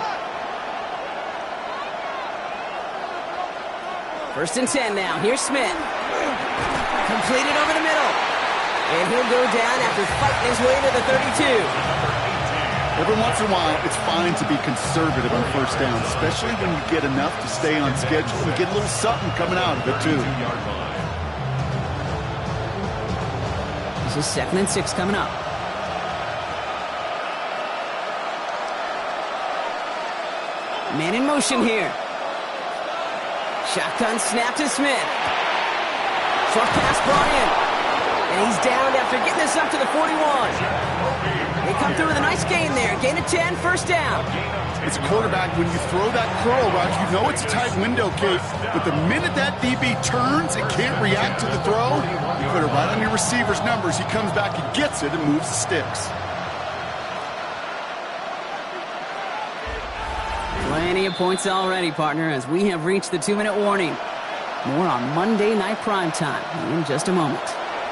1st and 10 now. Here's Smith. Completed over the middle. And he'll go down after fighting his way to the 32. Every once in a while, it's fine to be conservative on 1st down, especially when you get enough to stay on schedule and get a little something coming out of it, too. This is 2nd and 6 coming up. Man in motion here. Shotgun snap to Smith. Short pass brought in. And he's downed after getting this up to the 41. They come through with a nice gain there. Gain of 10, 1st down. It's a quarterback, when you throw that curl route, you know it's a tight window, Kate. But the minute that DB turns and can't react to the throw, you put it right on your receiver's numbers. He comes back and gets it and moves the sticks. Plenty of points already, partner, as we have reached the 2-minute warning. More on Monday Night Primetime in just a moment.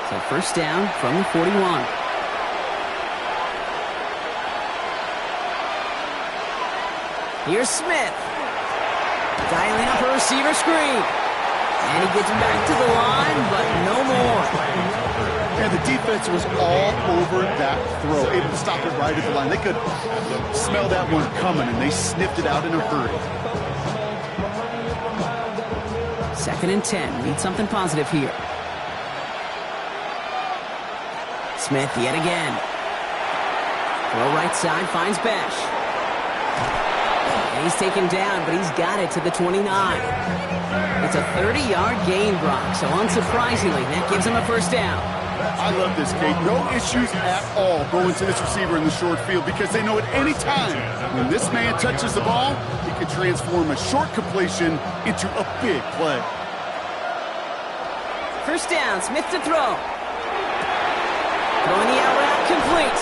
So 1st down from the 41. Here's Smith. Dialing up a receiver screen. And he gets back to the line, but no more. And the defense was all over that throw, able to stop it right at the line. They could smell that one coming, and they sniffed it out in a hurry. 2nd and 10. Need something positive here. Smith yet again. Throw right side, finds Bash. And he's taken down, but he's got it to the 29. It's a 30-yard gain, Brock, so unsurprisingly, that gives him a 1st down. I love this, Kate. No issues at all going to this receiver in the short field because they know at any time when this man touches the ball, he can transform a short completion into a big play. 1st down, Smith to throw. Throwing the out route complete.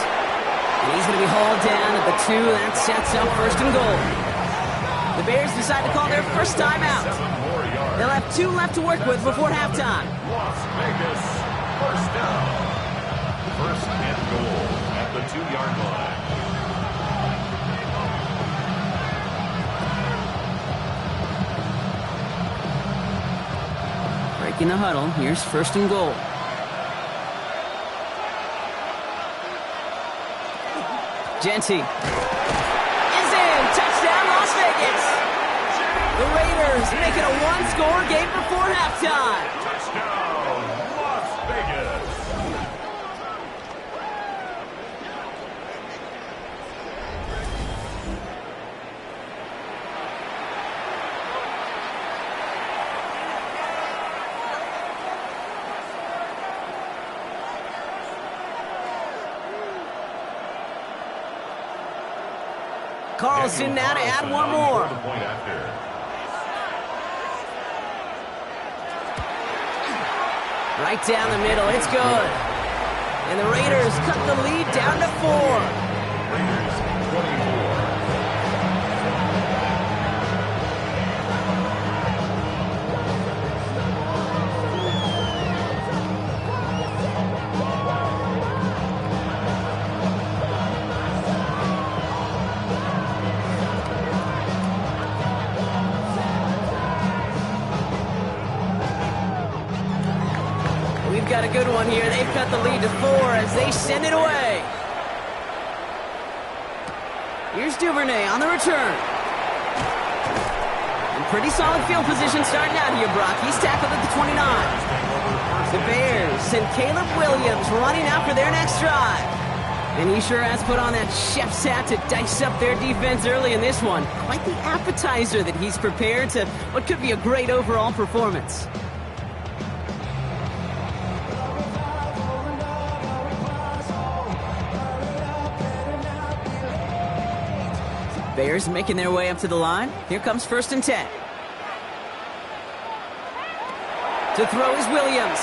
And he's going to be hauled down at the 2. That sets up 1st and goal. The Bears decide to call their first timeout. They'll have 2 left to work with before halftime. Las Vegas, 1st down. 1st and goal at the 2-yard line. Breaking the huddle. Here's 1st and goal. Jeanty is in. Touchdown, Las Vegas. The Raiders make it a 1-score game before halftime. Touchdown, Las Vegas. Carlson now to add one more. Right down the middle, it's good. And the Raiders cut the lead down to 4. Raiders 24, got a good one here. They've cut the lead to 4 as they send it away. Here's Duvernay on the return. And pretty solid field position starting out here, Brock. He's tackled at the 29. The Bears send Caleb Williams running out for their next drive. And he sure has put on that chef's hat to dice up their defense early in this one. Quite the appetizer that he's prepared to what could be a great overall performance. Bears making their way up to the line. Here comes 1st and 10. To throw is Williams.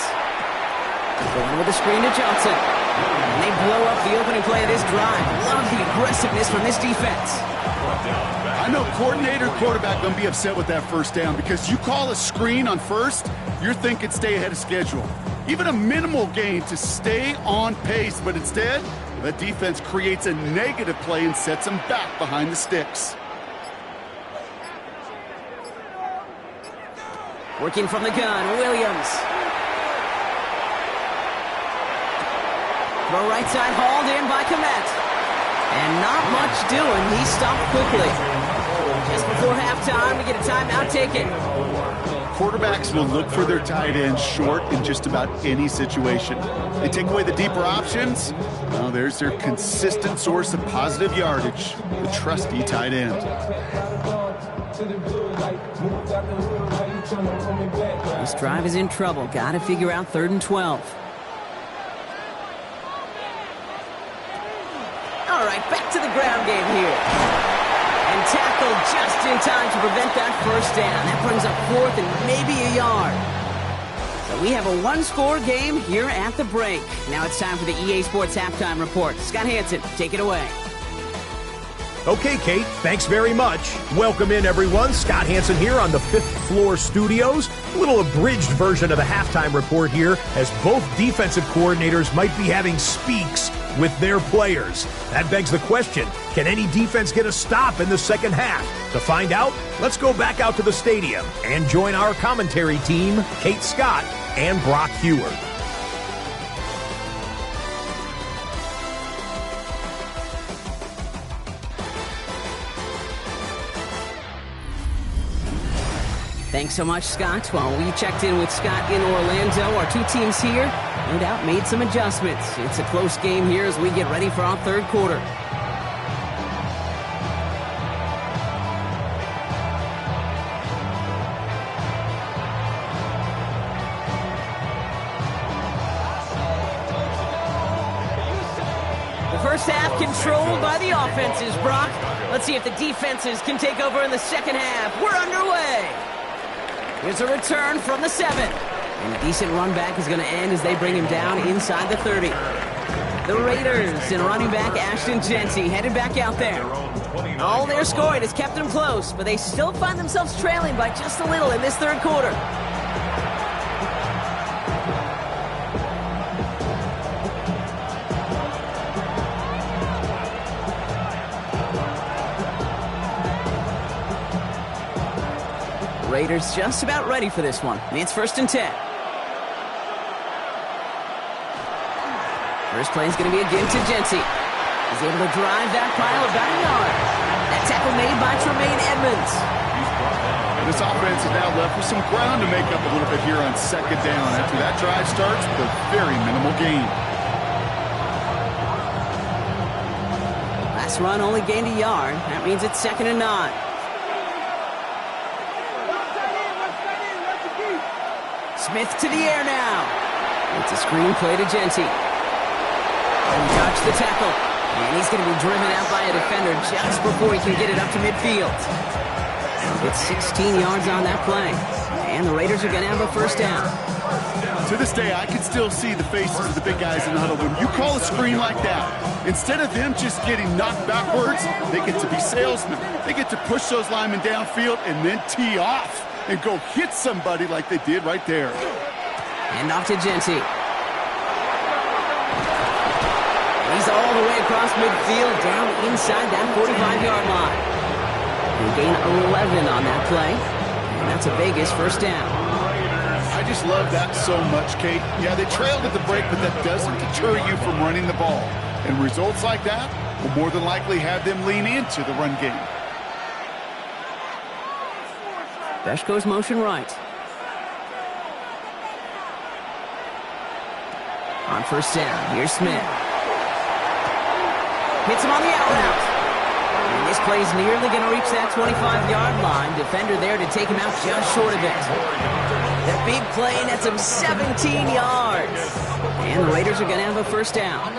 Going with a screen to Johnson. And they blow up the opening play of this drive. Love the aggressiveness from this defense. I know coordinator quarterback going to be upset with that first down because you call a screen on first, you're thinking stay ahead of schedule. Even a minimal gain to stay on pace, but instead, the defense creates a negative play and sets them back behind the sticks. Working from the gun, Williams. Throw right side, hauled in by Komet. And not much doing. He stopped quickly. Just before halftime, we get a timeout taken. Quarterbacks will look for their tight ends short in just about any situation. They take away the deeper options. Well, there's their consistent source of positive yardage, the trusty tight end. This drive is in trouble. Got to figure out 3rd and 12. All right, back to the ground game here. And tackled just in time to prevent that first down. That brings up 4th and maybe a yard. So we have a one-score game here at the break. Now it's time for the EA Sports Halftime Report. Scott Hansen, take it away. Okay, Kate, thanks very much. Welcome in, everyone. Scott Hansen here on the 5th floor studios. A little abridged version of the halftime report here, as both defensive coordinators might be having speaks with their players. That begs the question, can any defense get a stop in the second half? To find out, let's go back out to the stadium and join our commentary team, Kate Scott and Brock Hewer. Thanks so much, Scott. While we checked in with Scott in Orlando, our two teams here, no doubt, made some adjustments. It's a close game here as we get ready for our third quarter. The first half controlled by the offenses, Brock. Let's see if the defenses can take over in the second half. We're underway. Here's a return from the 7. And a decent run back is going to end as they bring him down inside the 30. The Raiders and running back Ashton Jeanty headed back out there. All their scoring has kept them close, but they still find themselves trailing by just a little in this third quarter. Raiders just about ready for this one. It's 1st and 10. First play is going to be again to Jeanty. He's able to drive that pile about a yard. That tackle made by Tremaine Edmonds. This offense is now left with some ground to make up a little bit here on second down after that drive starts with a very minimal gain. Last run only gained a yard. That means it's 2nd and 9. Smith to the air now. It's a screen play to Jeanty. And dodged the tackle. And he's going to be driven out by a defender just before he can get it up to midfield. It's 16 yards on that play. And the Raiders are going to have a first down. To this day, I can still see the faces of the big guys in the huddle. When you call a screen like that, instead of them just getting knocked backwards, they get to be salesmen. They get to push those linemen downfield and then tee off and go hit somebody like they did right there. And off to Jeanty. He's all the way across midfield, down inside that 45-yard line. He gained 11 on that play, and that's a Vegas first down. I just love that so much, Kate. Yeah, they trailed at the break, but that doesn't deter you from running the ball. And results like that will more than likely have them lean into the run game. Besh goes motion right. On first down, here's Smith. Hits him on the out route. And this play's nearly going to reach that 25-yard line. Defender there to take him out just short of it. That big play nets him 17 yards. And the Raiders are going to have a first down.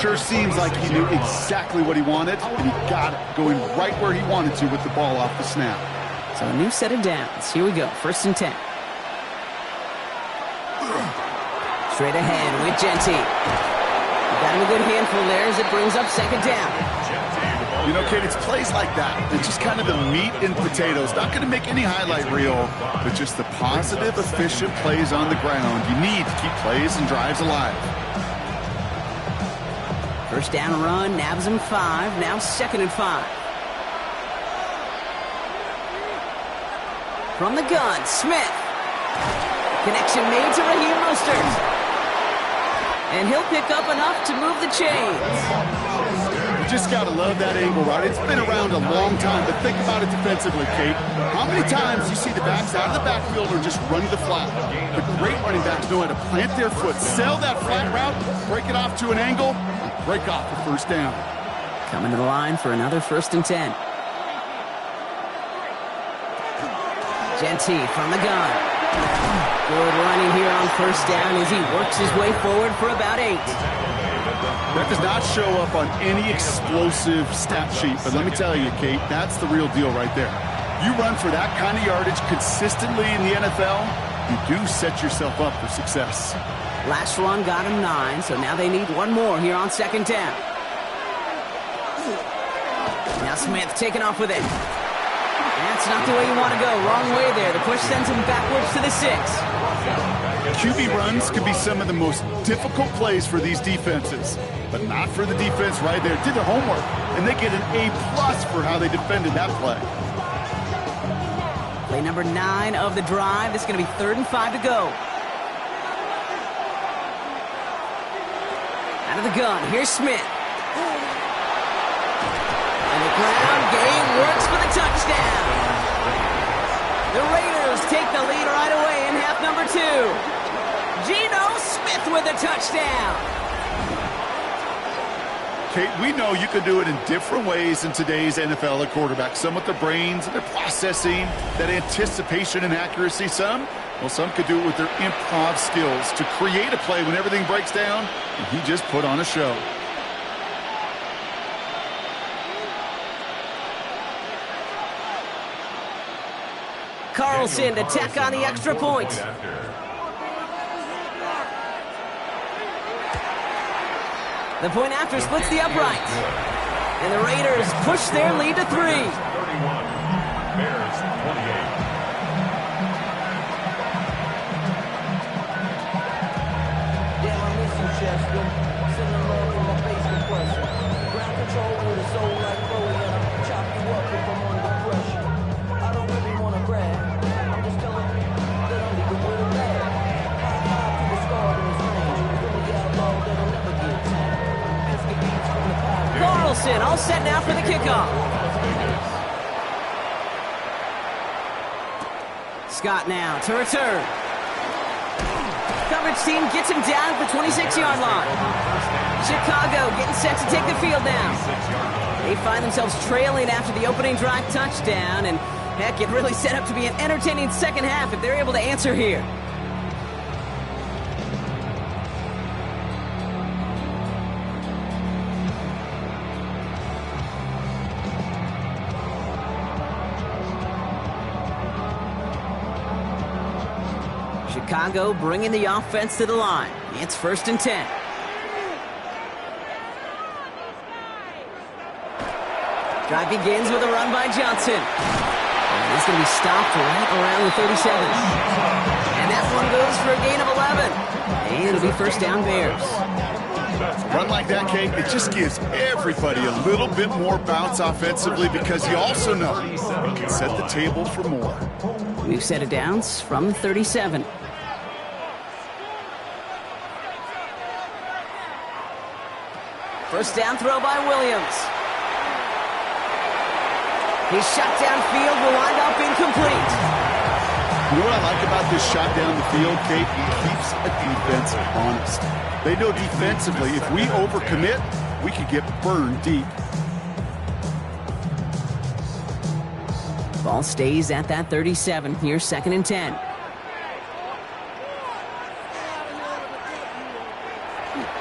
Sure seems like he knew exactly what he wanted, and he got it going right where he wanted to with the ball off the snap. So a new set of downs. Here we go, first and 10. Straight ahead with Genty. Got him a good handful there as it brings up second down. You know, Kate, it's plays like that. It's just kind of the meat and potatoes. Not going to make any highlight reel, but just the positive, efficient plays on the ground. You need to keep plays and drives alive. First down run, nabs him 5. Now second and 5. From the gun, Smith. Connection made to Raheem Mostert. And he'll pick up enough to move the chains. You just got to love that angle, right? It's been around a long time, but think about it defensively, Kate. How many times you see the backs out of the backfield or just run the flat? The great running backs know how to plant their foot, sell that flat route, break it off to an angle, and break off the first down. Coming to the line for another first and 10. Genty from the gun. Good running here on first down as he works his way forward for about 8. That does not show up on any explosive stat sheet, but let me tell you, Kate, that's the real deal right there. You run for that kind of yardage consistently in the NFL, you do set yourself up for success. Last run got him 9, so now they need one more here on second down. Now Smith taking off with it. That's not the way you want to go. Wrong way there. The push sends him backwards to the 6. QB runs can be some of the most difficult plays for these defenses, but not for the defense right there. Did their homework, and they get an A+ for how they defended that play. Play number 9 of the drive. This is going to be 3rd and 5 to go. Out of the gun. Here's Smith. And the ground game works for the touchdown. The Raiders take the lead right away in half number 2. Geno Smith with a touchdown. Kate, we know you can do it in different ways in today's NFL at quarterback. Some with their brains and their processing, that anticipation and accuracy. Some could do it with their improv skills to create a play when everything breaks down, and he just put on a show. Carlson to tack on the extra point. The point after splits the upright. And the Raiders push their lead to 3. 31, Bears 28. Damn, I miss you, Chester. Sending love from my face compressor. Ground control with a soul like Bowie, and I'll chop you up if I'm under pressure. I don't really want to brag. I'm just telling you that I'm leaving with a bag. High to the scar in his range. From the outlaw that'll never get tamed. Biscuit beats from the pie. Carlson all set now for the kickoff. Scott now to return. Coverage team gets him down at the 26-yard line. Chicago getting set to take the field now. They find themselves trailing after the opening drive touchdown, and heck, it really set up to be an entertaining second half if they're able to answer here. Chicago bringing the offense to the line. It's 1st and 10. Drive begins with a run by Johnson. And he's going to be stopped right around the 37. And that one goes for a gain of 11. And it'll be first down Bears. Run like that, Kate, it just gives everybody a little bit more bounce offensively because you also know it can set the table for more. We've set it downs from the 37. First down throw by Williams. His shot downfield will wind up incomplete. You know what I like about this shot down the field, Kate? It keeps a defense honest. They know defensively, if we overcommit, we could get burned deep. Ball stays at that 37. Here's 2nd and 10.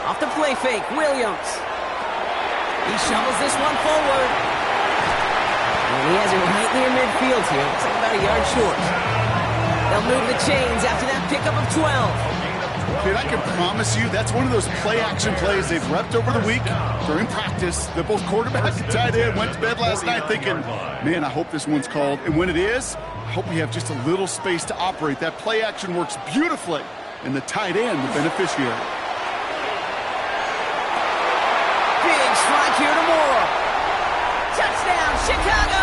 Off the play fake, Williams. He shovels this one forward. And he has it right near midfield here. Looks like about a yard short. They'll move the chains after that pickup of 12. Kid, I can promise you that's one of those play-action plays they've repped over the week during practice. That both quarterback and tight end went to bed last night thinking, man, I hope this one's called. And when it is, I hope we have just a little space to operate. That play-action works beautifully, and the tight end, the beneficiary. Big strike here to Moore. Touchdown, Chicago!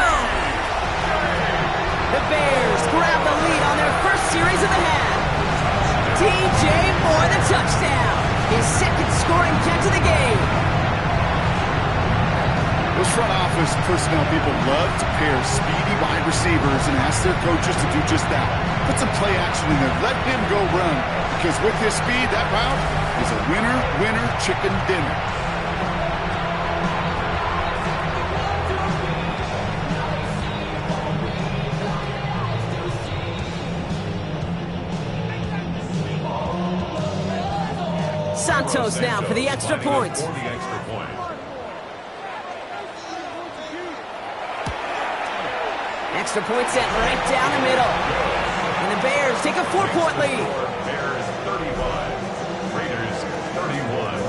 The Bears grab the lead on their first series of the half. DJ Moore, the touchdown. His second scoring catch of the game. Those front office personnel people love to pair speedy wide receivers and ask their coaches to do just that. Put some play action in there. Let him go run. Because with his speed, that route is a winner chicken dinner. Santos now for the extra point. Extra point set right down the middle. And the Bears take a 4-point lead. Bears 35, Raiders 31.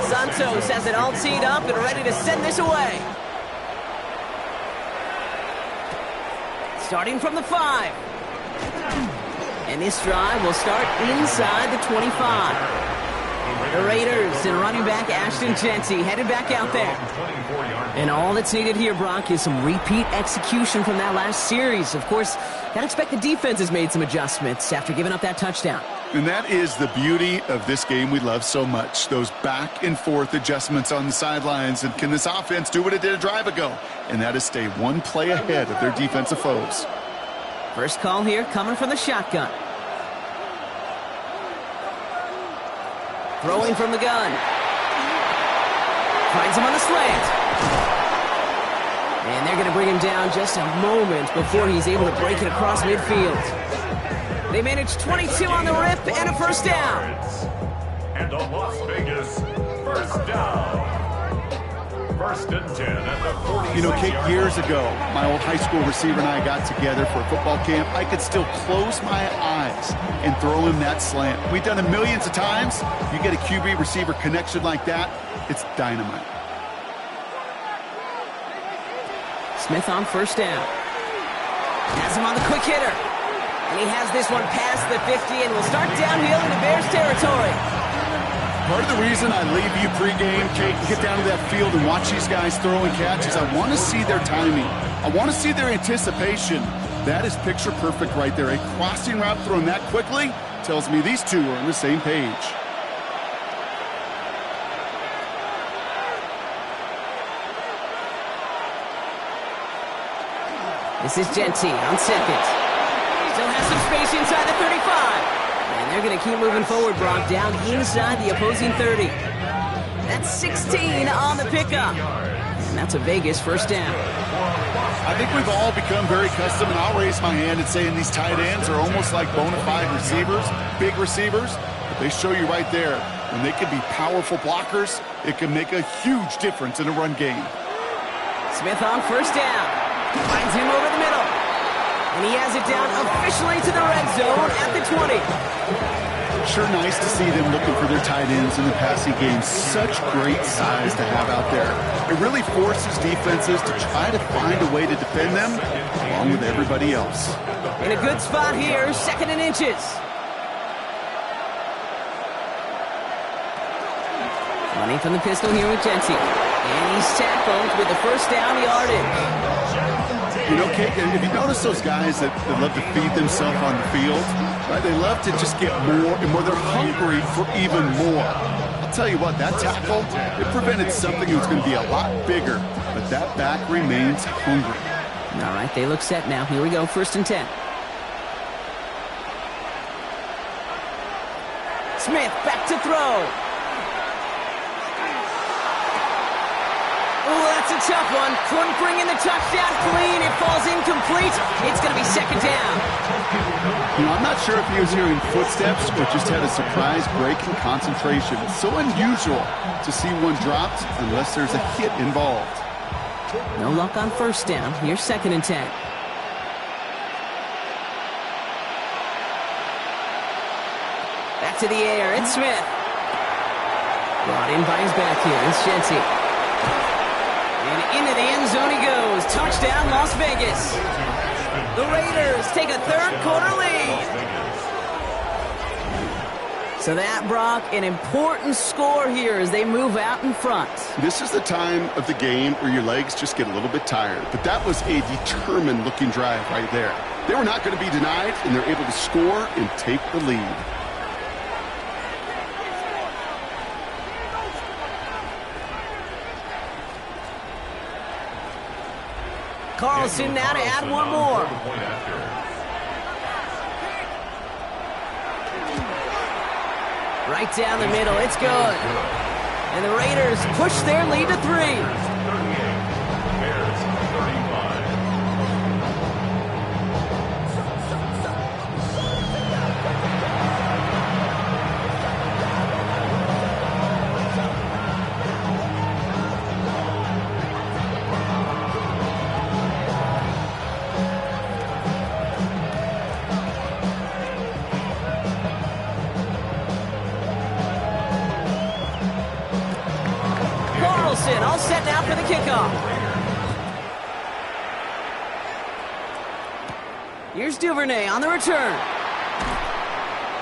Santos has it all teed up and ready to send this away. Starting from the 5. And this drive will start inside the 25. The Raiders and running back Ashton Jeanty headed back out there. And all that's needed here, Brock, is some repeat execution from that last series. Of course, gotta expect the defense has made some adjustments after giving up that touchdown. And that is the beauty of this game we love so much. Those back and forth adjustments on the sidelines. And can this offense do what it did a drive ago? And that is stay one play ahead of their defensive foes. First call here coming from the shotgun. Throwing from the gun. Finds him on the slant. And they're going to bring him down just a moment before he's able to break it across midfield. They managed 22 on the rip and a first down. And a Las Vegas first down. 1st and 10 at the 40. You know, Kate, years ago, my old high school receiver and I got together for a football camp. I could still close my eyes and throw him that slant. We've done it millions of times. You get a QB receiver connection like that, it's dynamite. Smith on first down. Has him on the quick hitter. And he has this one past the 50 and will start downhill into Bears territory. Part of the reason I leave you pregame, Kate, get down to that field and watch these guys throw and catch is I want to see their timing. I want to see their anticipation. That is picture perfect right there. A crossing route thrown that quickly tells me these two are on the same page. This is Jeanty on second. Still has some space inside the 35. And they're going to keep moving forward, Brock, down inside the opposing 30. That's 16 on the pickup. And that's a Vegas first down. I think we've all become very accustomed, and I'll raise my hand and say these tight ends are almost like bona fide receivers, big receivers. But they show you right there, when they can be powerful blockers, it can make a huge difference in a run game. Smith on first down. Finds him over the middle. And he has it down officially to the red zone at the 20. sure nice to see them looking for their tight ends in the passing game. Such great size to have out there. It really forces defenses to try to find a way to defend them along with everybody else. In a good spot here, 2nd and inches. Running from the pistol here with Jency. And he's tackled with the first down yardage. You know, Kate, if you notice those guys that love to feed themselves on the field, right? They love to just get more and more. They're hungry for even more. I'll tell you what, that tackle, it prevented something that was going to be a lot bigger, but that back remains hungry. All right, they look set now. Here we go, 1st and 10. Smith back to throw. Oh, that's a tough one. Couldn't bring in the touchdown clean. It falls incomplete. It's going to be 2nd down. You know, I'm not sure if he was hearing footsteps or just had a surprise break in concentration. It's so unusual to see one dropped unless there's a hit involved. No luck on 1st down. Here's 2nd and 10. Back to the air. It's Smith. Brought in by his back here. It's Jency. And into the end zone he goes. Touchdown, Las Vegas. The Raiders take a 3rd quarter lead. So that, Brock, an important score here as they move out in front. This is the time of the game where your legs just get a little bit tired. But that was a determined-looking drive right there. They were not going to be denied, and they're able to score and take the lead. Carlson now to add one more. Right down the middle, it's good. And the Raiders push their lead to 3. All set now for the kickoff. Here's Duvernay on the return.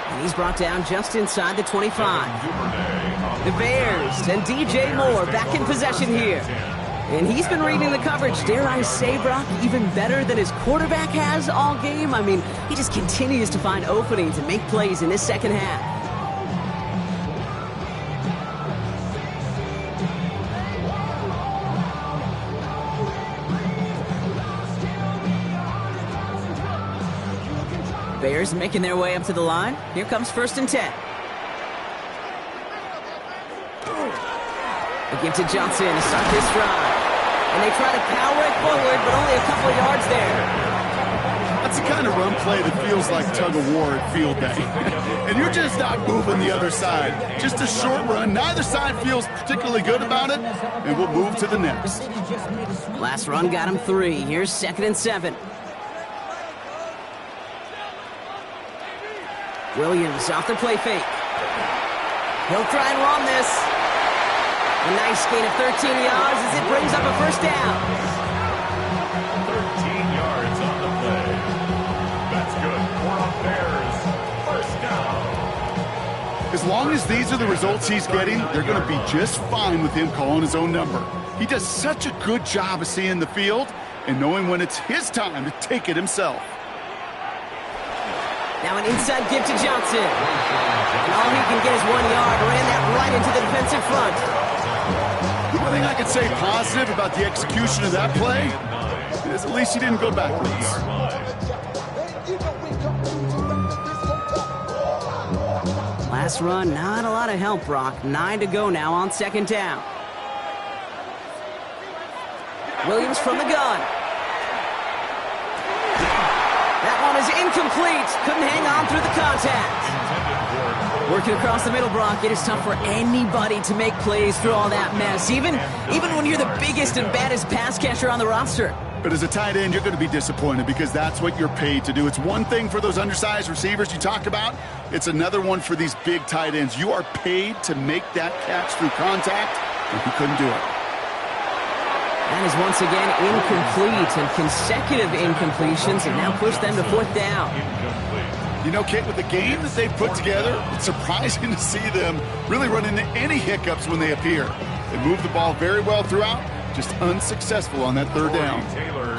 And he's brought down just inside the 25. The Bears and DJ Moore back in possession here. And he's been reading the coverage, dare I say, Brock, even better than his quarterback has all game. I mean, he just continues to find openings and make plays in this 2nd half. Bears making their way up to the line. Here comes 1st and 10. They give to Johnson to start this drive. And they try to power it forward, but only a couple of yards there. That's the kind of run play that feels like tug-of-war at field day. And you're just not moving the other side. Just a short run. Neither side feels particularly good about it, and we'll move to the next. Last run got him 3. Here's 2nd and 7. Williams off the play fake. He'll try and run this. A nice gain of 13 yards as it brings up a 1st down. 13 yards on the play. That's good for a Bears 1st down. As long as these are the results he's getting, they're going to be just fine with him calling his own number. He does such a good job of seeing the field and knowing when it's his time to take it himself. Now an inside give to Johnson. And all he can get is 1 yard. Ran that right into the defensive front. The one thing I can say positive about the execution of that play is at least he didn't go backwards. Last run, not a lot of help, Brock. 9 to go now on 2nd down. Williams from the gun. That one is incomplete. Couldn't hang on through the contact. Working across the middle, Brock. It is tough for anybody to make plays through all that mess, even when you're the biggest and baddest pass catcher on the roster. But as a tight end, you're going to be disappointed because that's what you're paid to do. It's one thing for those undersized receivers you talk about. It's another one for these big tight ends. You are paid to make that catch through contact, and he couldn't do it. That is once again incomplete, and consecutive incompletions have now pushed them to 4th down. You know, Kate, with the game that they've put together, it's surprising to see them really run into any hiccups when they appear. They move the ball very well throughout, just unsuccessful on that 3rd down.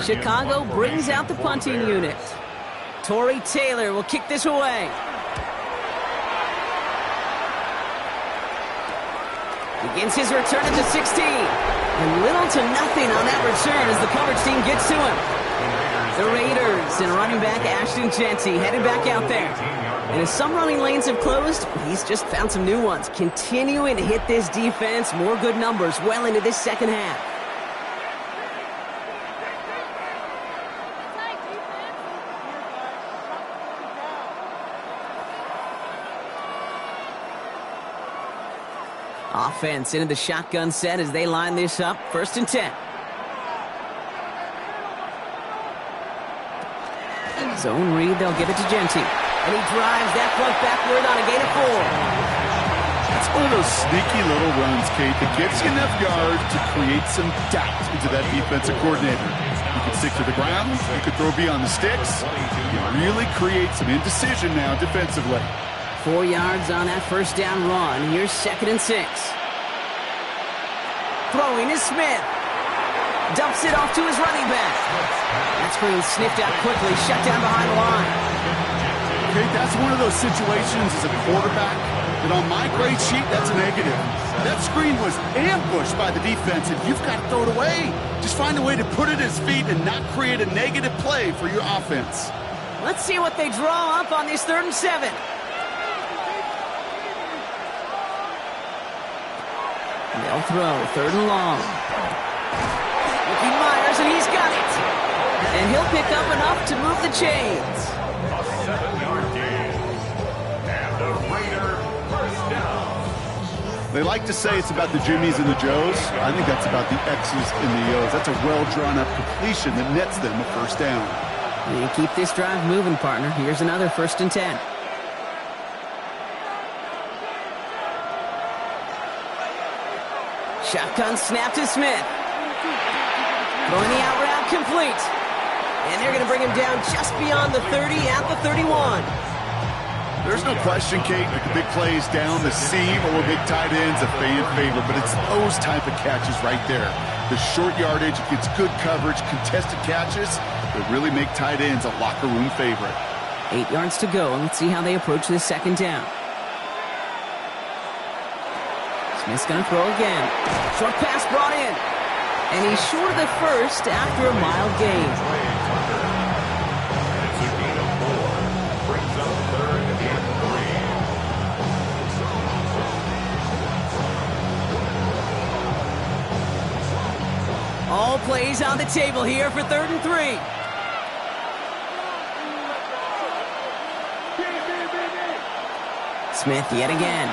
Chicago brings out the punting unit. Torrey Taylor will kick this away. Begins his return at the 16. And little to nothing on that return as the coverage team gets to him. The Raiders and running back Ashton Jeanty headed back out there. And as some running lanes have closed, he's just found some new ones. Continuing to hit this defense, more good numbers well into this second half. Offense into the shotgun set as they line this up. 1st and 10. Zone read, they'll give it to Jeanty. And he drives that front backward on a gain of 4. It's one of those sneaky little runs, Kate, that gets you enough yards to create some doubt into that defensive coordinator. You can stick to the ground, you can throw beyond the sticks. You really create some indecision now defensively. 4 yards on that 1st down run. Here's 2nd and 6. Throwing is Smith. Dumps it off to his running back. That screen sniffed out quickly, shut down behind the line. Okay, that's one of those situations as a quarterback that on my grade sheet, that's a negative. That screen was ambushed by the defense, and you've got to throw it away. Just find a way to put it at his feet and not create a negative play for your offense. Let's see what they draw up on this 3rd and 7. They'll throw 3rd and long. Ricky Myers, and he's got it. And he'll pick up enough to move the chains. A 7-yard gain. And the Raider 1st down. They like to say it's about the Jimmies and the Joes. I think that's about the X's and the O's. That's a well-drawn-up completion that nets them a 1st down. And keep this drive moving, partner. Here's another 1st and 10. Shotgun snap to Smith. Throwing the out route complete. And they're going to bring him down just beyond the 30 at the 31. There's no question, Kate, that the big plays down the seam or big tight ends a fan favorite, but it's those type of catches right there. The short yardage, it gets good coverage, contested catches that really make tight ends a locker room favorite. 8 yards to go, and let's see how they approach this 2nd down. Smith's going to throw again. Short pass brought in. And he's short of the 1st after a mild gain. It's a gain of 4. Brings up 3rd and 3. All plays on the table here for 3rd and 3. Smith yet again.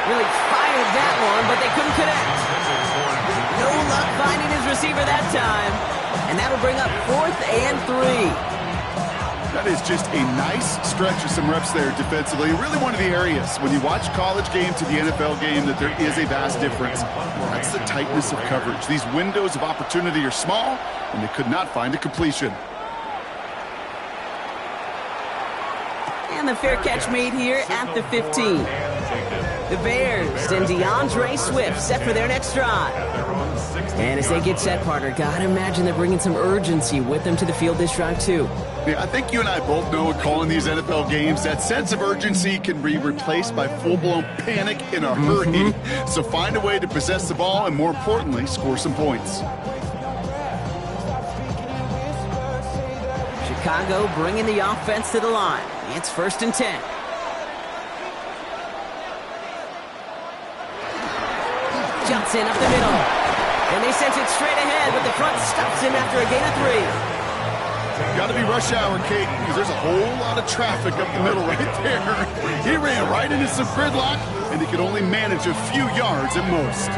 Really fired that one, but they couldn't connect. No luck finding his receiver that time. And that'll bring up 4th and 3. That is just a nice stretch of some reps there defensively. Really one of the areas when you watch college game to the NFL game that there is a vast difference. That's the tightness of coverage. These windows of opportunity are small, and they could not find a completion. And the fair catch made here at the 15. The Bears and DeAndre Swift set for their next drive. And as they get set, partner, gotta imagine they're bringing some urgency with them to the field this drive, too. Yeah, I think you and I both know calling these NFL games, that sense of urgency can be replaced by full-blown panic in a hurry. So find a way to possess the ball and, more importantly, score some points. Chicago bringing the offense to the line. It's 1st and 10. Jumps in up the middle. And they sent it straight ahead, but the front stops him after a gain of 3. Got to be rush hour, Kate, because there's a whole lot of traffic up the middle right there. He ran right into some gridlock, and he could only manage a few yards at most.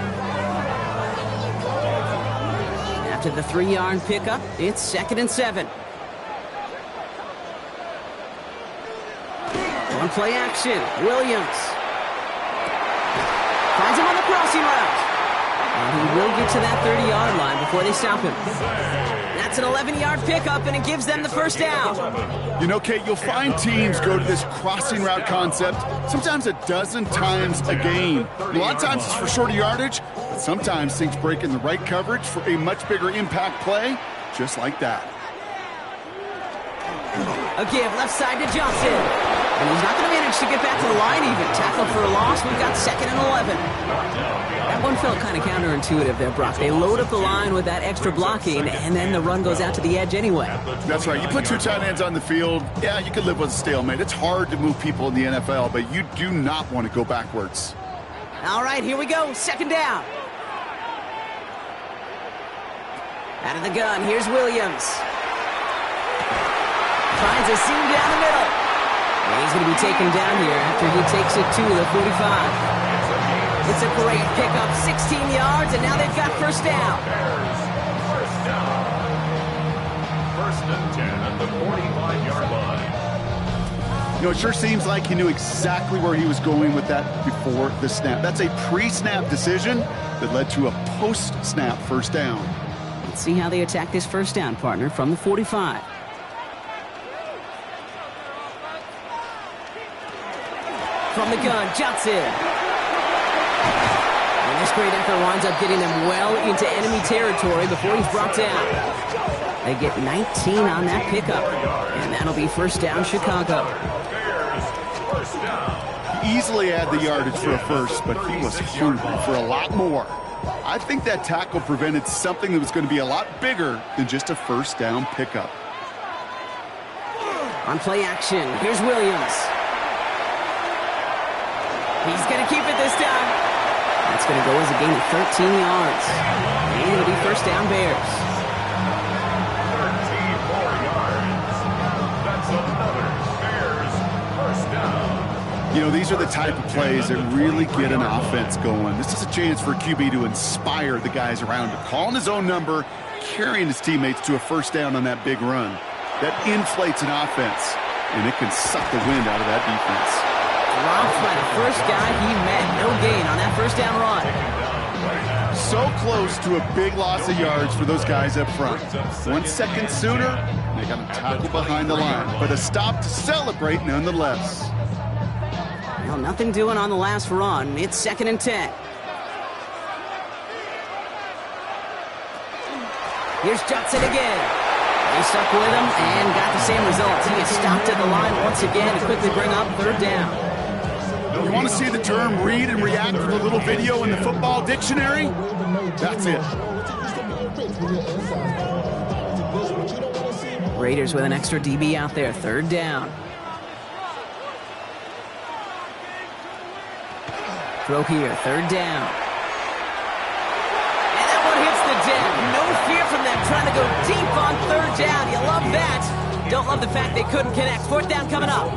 After the 3-yard pickup, it's 2nd and 7. On play action, Williams. Finds him on the crossing route. And he will get to that 30-yard line before they stop him. That's an 11-yard pickup, and it gives them the first down. You know, Kate, you'll find teams go to this crossing route concept sometimes a dozen times a game. A lot of times it's for shorter yardage, but sometimes things break in the right coverage for a much bigger impact play, just like that. A give left side to Johnson. And he's not going to manage to get back to the line even. Tackled for a loss. We've got 2nd and 11. That one felt kind of counterintuitive there, Brock. They load up the line with that extra blocking, and then the run goes out to the edge anyway. That's right. You put 2 tight ends on the field, yeah, you can live with a stalemate. It's hard to move people in the NFL, but you do not want to go backwards. All right, here we go. 2nd down. Out of the gun, here's Williams. Finds a seam down the middle. And he's going to be taken down here after he takes it to the 45. It's a great pickup, 16 yards, and now they've got first down. First down. 1st and 10 at the 45-yard line. You know, it sure seems like he knew exactly where he was going with that before the snap. That's a pre-snap decision that led to a post-snap first down. Let's see how they attack this first down, partner, from the 45. From the gun, Johnson. And this great effort winds up getting them well into enemy territory before he's brought down. They get 19 on that pickup, and that'll be first down, Chicago. First down. He easily had the yardage for a first, but he was hungry for a lot more. I think that tackle prevented something that was going to be a lot bigger than just a first down pickup. On play action, here's Williams. He's going to keep it this time. That's going to go as a gain of 13 yards. And it'll be first down, Bears. 13 more yards. That's another Bears first down. You know, these are the type of plays that really get an offense going. This is a chance for QB to inspire the guys around him. Calling his own number, carrying his teammates to a first down on that big run. That inflates an offense, and it can suck the wind out of that defense. Dropped by the first guy he met. No gain on that first down run. So close to a big loss of yards for those guys up front. 1 second sooner, they got him tackled behind the line. But a stop to celebrate nonetheless. Well, nothing doing on the last run. It's 2nd and 10. Here's Johnson again. They stuck with him and got the same results. He gets stopped at the line once again to quickly bring up 3rd down. You want to see the term read and react from a little video in the football dictionary? That's it. Raiders with an extra DB out there. 3rd down. Throw here. 3rd down. And that one hits the deck. No fear from them trying to go deep on 3rd down. You love that. Don't love the fact they couldn't connect. 4th down coming up.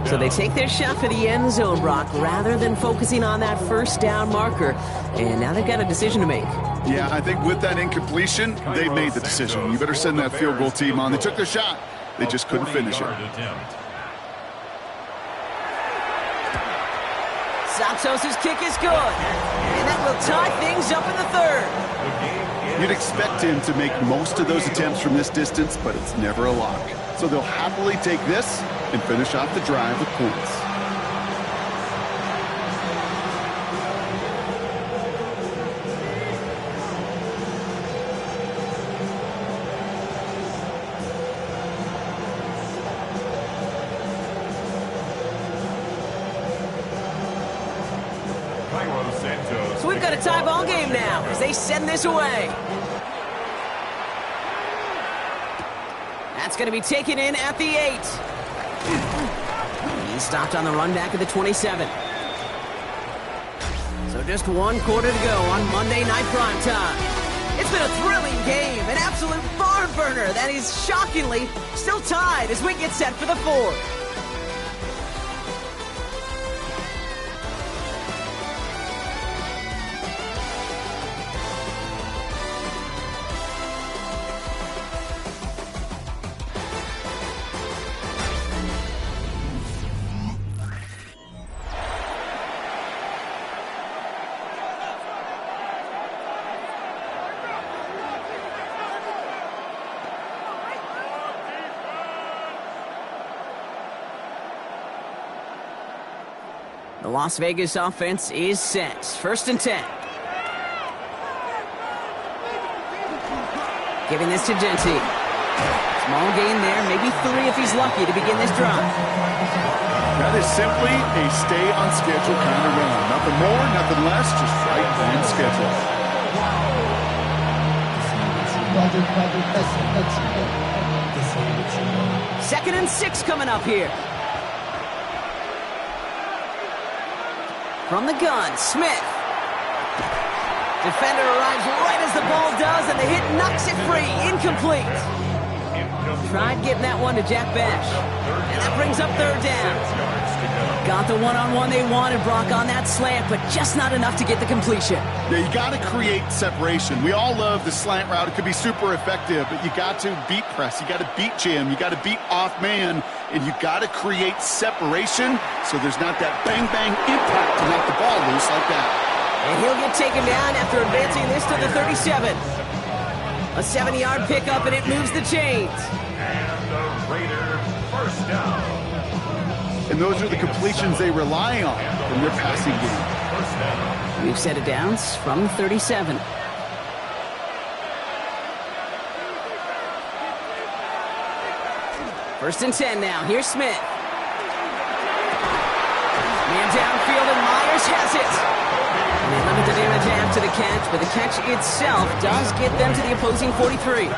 So they take their shot for the end zone, Brock, rather than focusing on that first down marker. And now they've got a decision to make. Yeah, I think with that incompletion, they made the decision. You better send that field goal team on. They took their shot. They just couldn't finish it. Santos' kick is good. And that will tie things up in the 3rd. You'd expect him to make most of those attempts from this distance, but it's never a lock. So they'll happily take this and finish off the drive with points. So we've got a tie ball game now as they send this away. That's going to be taken in at the 8. He stopped on the run back at the 27. So just 1 quarter to go on Monday Night Primetime. It's been a thrilling game, an absolute barn burner that is shockingly still tied as we get set for the 4th. The Las Vegas offense is set. 1st and 10. Giving this to Genty. Small gain there, maybe 3 if he's lucky to begin this drive. That is simply a stay on schedule kind of run. Nothing more, nothing less, just right on schedule. 2nd and 6 coming up here. From the gun, Smith. Defender arrives right as the ball does, and the hit knocks it free. Incomplete. Tried getting that one to Jack Bash. And that brings up 3rd down. Got the one-on-one they wanted, Brock, on that slant, but just not enough to get the completion. Yeah, you got to create separation. We all love the slant route. It could be super effective, but you got to beat press. You got to beat jam. You got to beat off man, and you got to create separation so there's not that bang-bang impact to knock the ball loose like that. And he'll get taken down after advancing this to the 37. A 70-yard pickup, and it moves the chains. And the Raiders first down. And those are the completions they rely on in their passing game. First down. We've set it downs from the 37. First and 10 now. Here's Smith. Man downfield, and Myers has it. And they limit the damage after the catch, but the catch itself does get them to the opposing 43.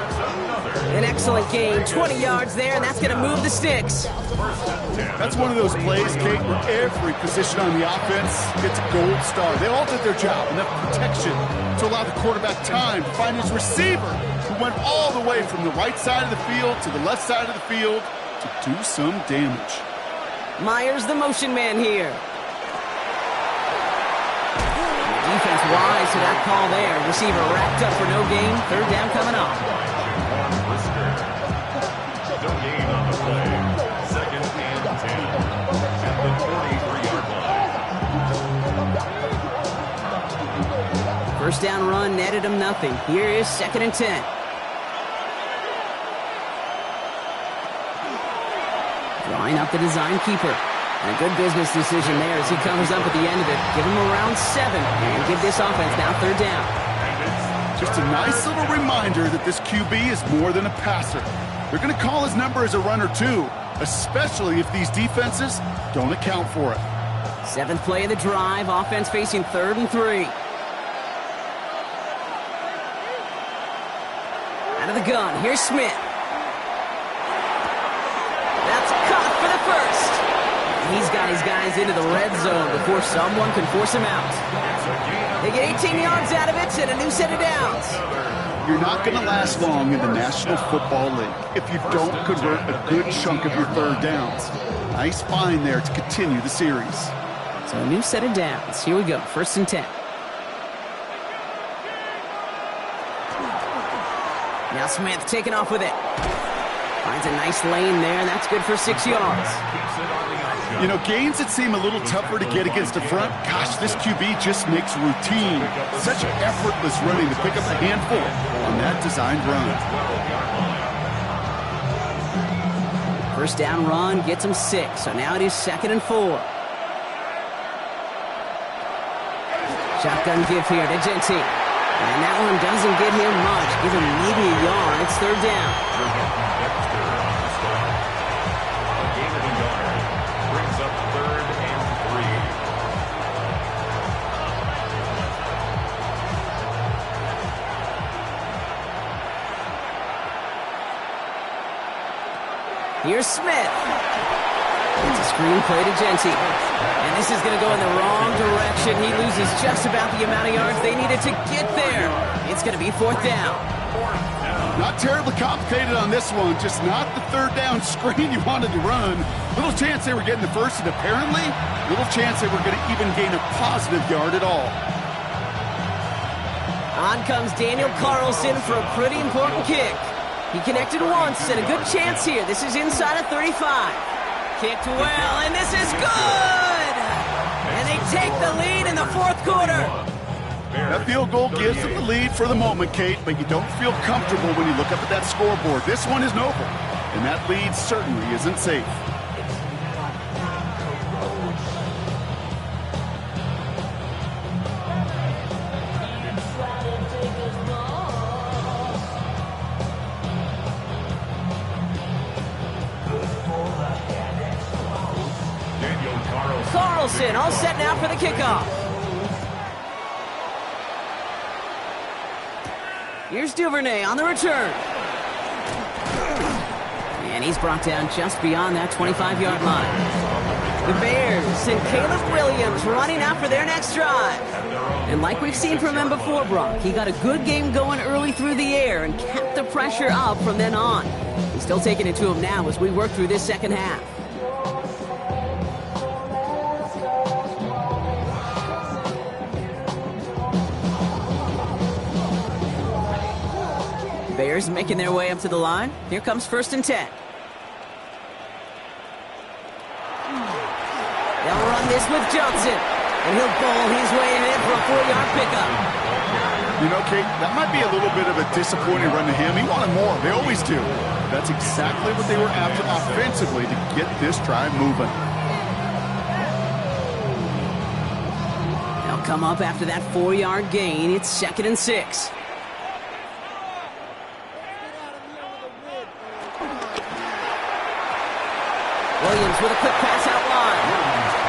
An excellent gain, 20 yards there, and that's going to move the sticks. That's one of those plays, Kate, where every position on the offense gets a gold star. They all did their job, enough protection to allow the quarterback time to find his receiver, who went all the way from the right side of the field to the left side of the field to do some damage. Myers, the motion man here. Defense wise to that call there. Receiver wrapped up for no gain. 3rd down coming up. No gain on the play. 2nd and 10. At the 43-yard line. First down run netted him nothing. Here is 2nd and 10. Drawing up the design keeper. And a good business decision there as he comes up at the end of it. Give him around 7 and give this offense now 3rd down. Just a nice little reminder that this QB is more than a passer. They're going to call his number as a runner too, especially if these defenses don't account for it. 7th play of the drive. Offense facing 3rd and 3. Out of the gun. Here's Smith. That's caught for the first. He's got his guys into the red zone before someone can force him out. They get 18 yards out of it and a new set of downs. You're not going to last long in the National Football League if you don't convert a good chunk of your 3rd downs. Nice find there to continue the series. So a new set of downs. Here we go. 1st and 10. Now Smith taking off with it. Finds a nice lane there, and that's good for 6 yards. You know, gains that seem a little tougher to get against the front, gosh, this QB just makes routine such effortless running to pick up a handful on that designed run. First down run gets him 6, so now it is 2nd and 4. Shotgun give here to Genty. And that one doesn't get him much. Give him maybe a yard. It's 3rd down. Here's Smith. It's a screen play to Genty. And this is going to go in the wrong direction. He loses just about the amount of yards they needed to get there. It's going to be 4th down. Not terribly complicated on this one. Just not the 3rd down screen you wanted to run. Little chance they were getting the first, and apparently little chance they were going to even gain a positive yard at all. On comes Daniel Carlson for a pretty important kick. He connected once, and a good chance here. This is inside of 35. Kicked well, and this is good! And they take the lead in the 4th quarter. That field goal gives them the lead for the moment, Kate, but you don't feel comfortable when you look up at that scoreboard. This one is noble, and that lead certainly isn't safe. Carlson all set now for the kickoff. Here's Duvernay on the return. And he's brought down just beyond that 25-yard line. The Bears and Caleb Williams running out for their next drive. And like we've seen from him before, Brock, he got a good game going early through the air and kept the pressure up from then on. He's still taking it to him now as we work through this second half. Bears making their way up to the line. Here comes 1st and 10. They'll run this with Johnson, and he'll bowl his way ahead for a 4-yard pickup. You know, Kate, that might be a little bit of a disappointing run to him. He wanted more. They always do. That's exactly what they were after offensively to get this drive moving. They'll come up after that 4-yard gain. It's 2nd and 6. Williams with a quick pass out wide.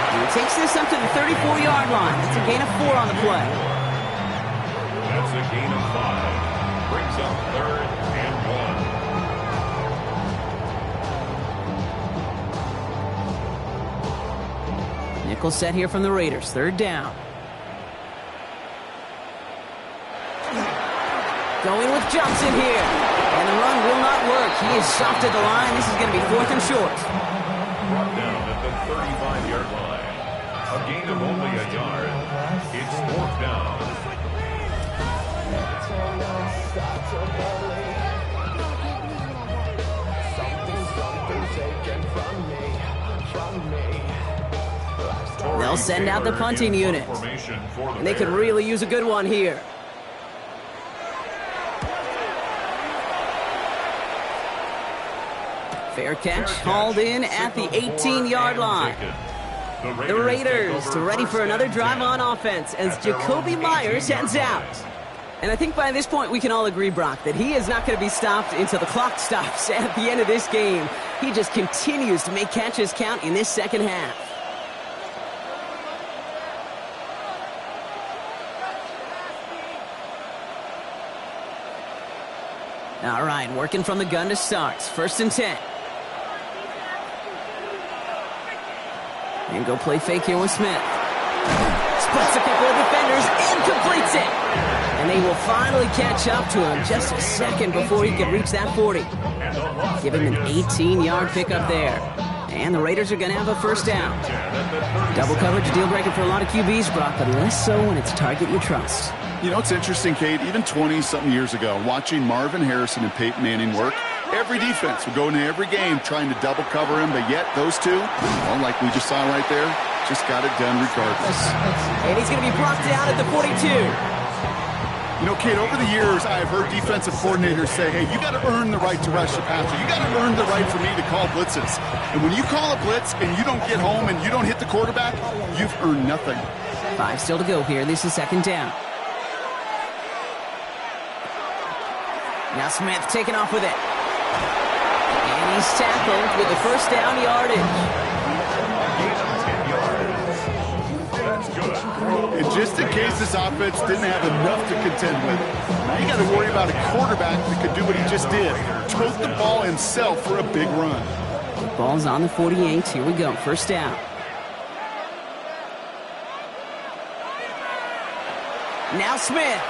He takes this up to the 34-yard line. That's a gain of 4 on the play. That's a gain of 5. Brings up 3rd and 1. Nickel set here from the Raiders. 3rd down. Going with Johnson here. And the run will not work. He is stopped at the line. This is going to be 4th and short. Brought down at the 35-yard line. A gain of only a yard. It's 4th down. They'll send out the punting unit. And they could really use a good one here. Fair catch, hauled in at the 18-yard line. The Raiders ready for another drive on offense as Jacoby Myers heads out. And I think by this point we can all agree, Brock, that he is not going to be stopped until the clock stops at the end of this game. He just continues to make catches count in this second half. All right, working from the gun to start. 1st and 10. And go play fake here with Smith. Splits a couple of defenders and completes it. And they will finally catch up to him just a second before he can reach that 40. Give him an 18-yard pickup there. And the Raiders are going to have a 1st down. Double coverage, a deal breaker for a lot of QBs, Brock, but less so when it's a target you trust. You know, it's interesting, Kate, even 20-something years ago, watching Marvin Harrison and Peyton Manning work, every defense would go into every game trying to double cover him, but yet those two, well, like we just saw right there, just got it done regardless. And he's going to be brought down at the 42. You know, Kate, over the years, I've heard defensive coordinators say, hey, you got to earn the right to rush the passer. You got to earn the right for me to call blitzes. And when you call a blitz and you don't get home and you don't hit the quarterback, you've earned nothing. 5 still to go here. This is 2nd down. Now Smith taking off with it. And he's tackled with the 1st down yardage. That's good. And just in case this offense didn't have enough to contend with, now you got to worry about a quarterback that could do what he just did. Tote the ball himself for a big run. Ball's on the 48. Here we go. 1st down. Now Smith.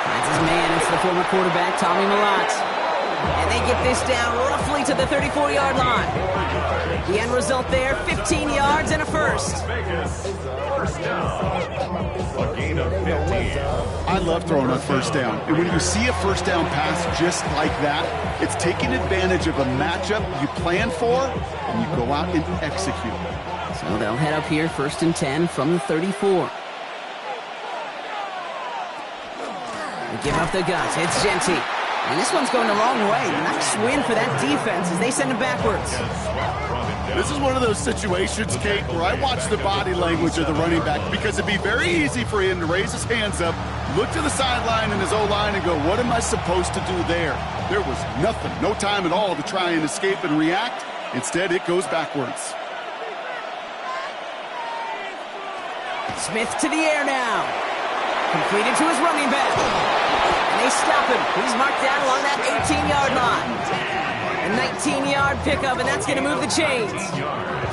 Finds his man. It's the former quarterback, Tommy Millott. And they get this down roughly to the 34-yard line. The end result there, 15 yards and a 1st. Vegas, 1st down. A gain of 15. I love throwing on 1st down. And when you see a 1st down pass just like that, it's taking advantage of a matchup you plan for, and you go out and execute. So they'll head up here, 1st and 10 from the 34. They give up the guts. It's Genty. And this one's going the wrong way. Nice win for that defense as they send him backwards. This is one of those situations, Kate, where I watch the body language of the running back because it'd be very easy for him to raise his hands up, look to the sideline in his O-line and go, what am I supposed to do there? There was nothing, no time at all to try and escape and react. Instead, it goes backwards. Smith to the air now. Completed to his running back. And they stop him. He's marked down along that 18-yard line. A 19-yard pickup, and that's going to move the chains.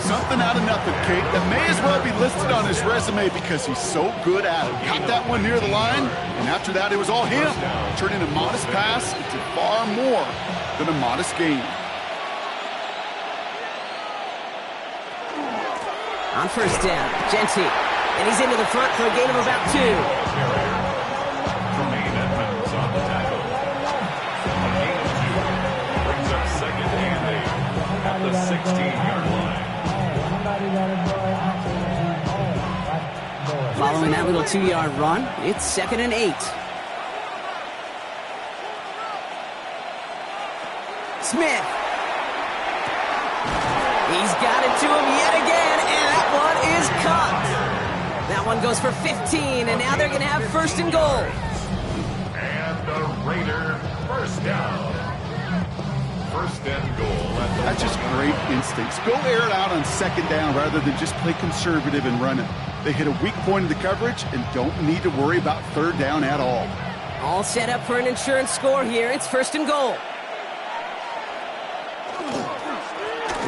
Something out of nothing, Kate. That may as well be listed on his resume because he's so good at it. Got that one near the line, and after that, it was all him. Turning a modest pass into far more than a modest gain. On first down, Genty. And he's into the front for a gain of about 2. Tremaine Edmonds on the tackle. A gain of 2. Brings up 2nd and 8 at the 16-yard line. Following that little 2-yard run, it's 2nd and 8. Smith. He's got it to him yet again, and that one is caught. That one goes for 15, and now they're going to have 1st and goal. And the Raider first down. 1st and goal. That's just great instincts. Go air it out on 2nd down rather than just play conservative and run it. They hit a weak point in the coverage and don't need to worry about 3rd down at all. All set up for an insurance score here. It's 1st and goal.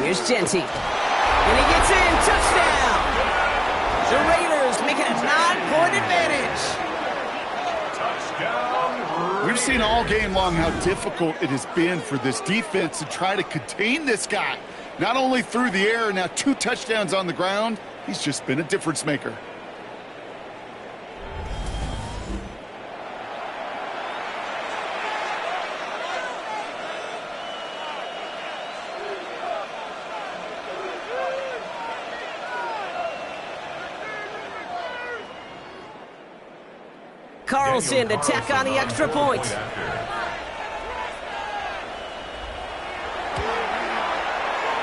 Here's Genty. And he gets in. Touchdown! The Raiders make it a 9-point advantage. Touchdown. We've seen all game long how difficult it has been for this defense to try to contain this guy. Not only through the air, now 2 touchdowns on the ground. He's just been a difference maker. Carlson to tack on the extra point.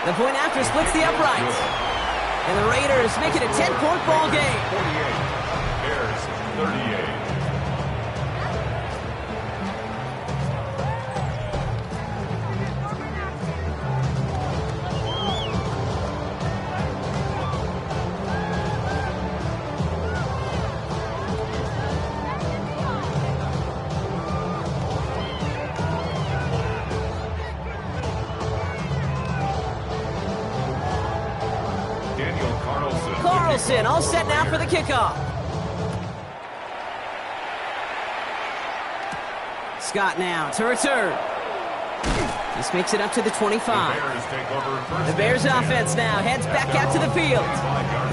The point after splits the uprights. And the Raiders make it a 10-point ball game. 48. Bears 38. Carlson all set now for the kickoff. Scott now to return. This makes it up to the 25. The Bears offense now heads back out to the field.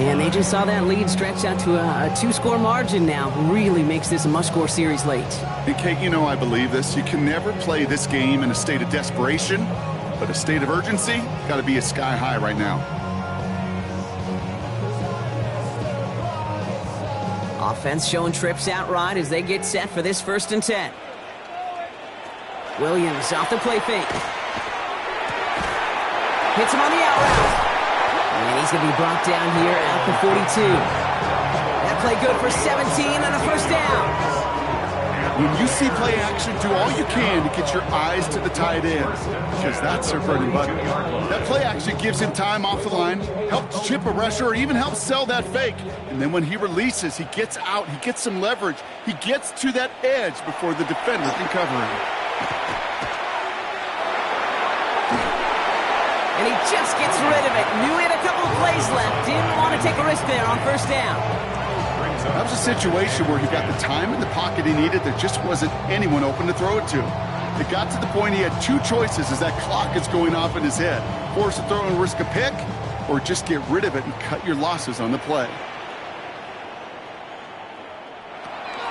And they just saw that lead stretch out to a 2-score margin now. Really makes this a must-score series late. And Kate, you know I believe this. You can never play this game in a state of desperation, but a state of urgency got to be sky high right now. Offense showing trips out right as they get set for this 1st and 10. Williams off the play fake. Hits him on the out route. And he's going to be brought down here at the 42. That play good for 17 and a 1st down. When you see play action, do all you can to get your eyes to the tight end, because that's their bread and butter. That play action gives him time off the line, helps chip a rusher, or even helps sell that fake. And then when he releases, he gets out, he gets some leverage. He gets to that edge before the defender can cover him. And he just gets rid of it. Knew he had a couple of plays left. Didn't want to take a risk there on 1st down. That was a situation where he got the time in the pocket he needed. There just wasn't anyone open to throw it to. It got to the point he had 2 choices as that clock is going off in his head. Force a throw and risk a pick, or just get rid of it and cut your losses on the play.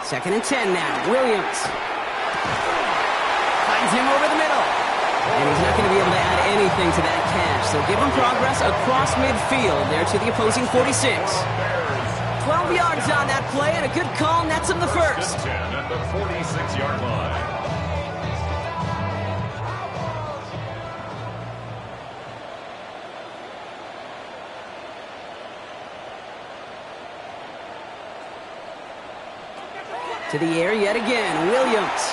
2nd and 10 now. Williams finds him over the middle. And he's not going to be able to add anything to that catch. So give him progress across midfield there to the opposing 46. 12 yards on that play, and a good call nets him the 1st. 10 at the 46-yard line. To the air yet again. Williams.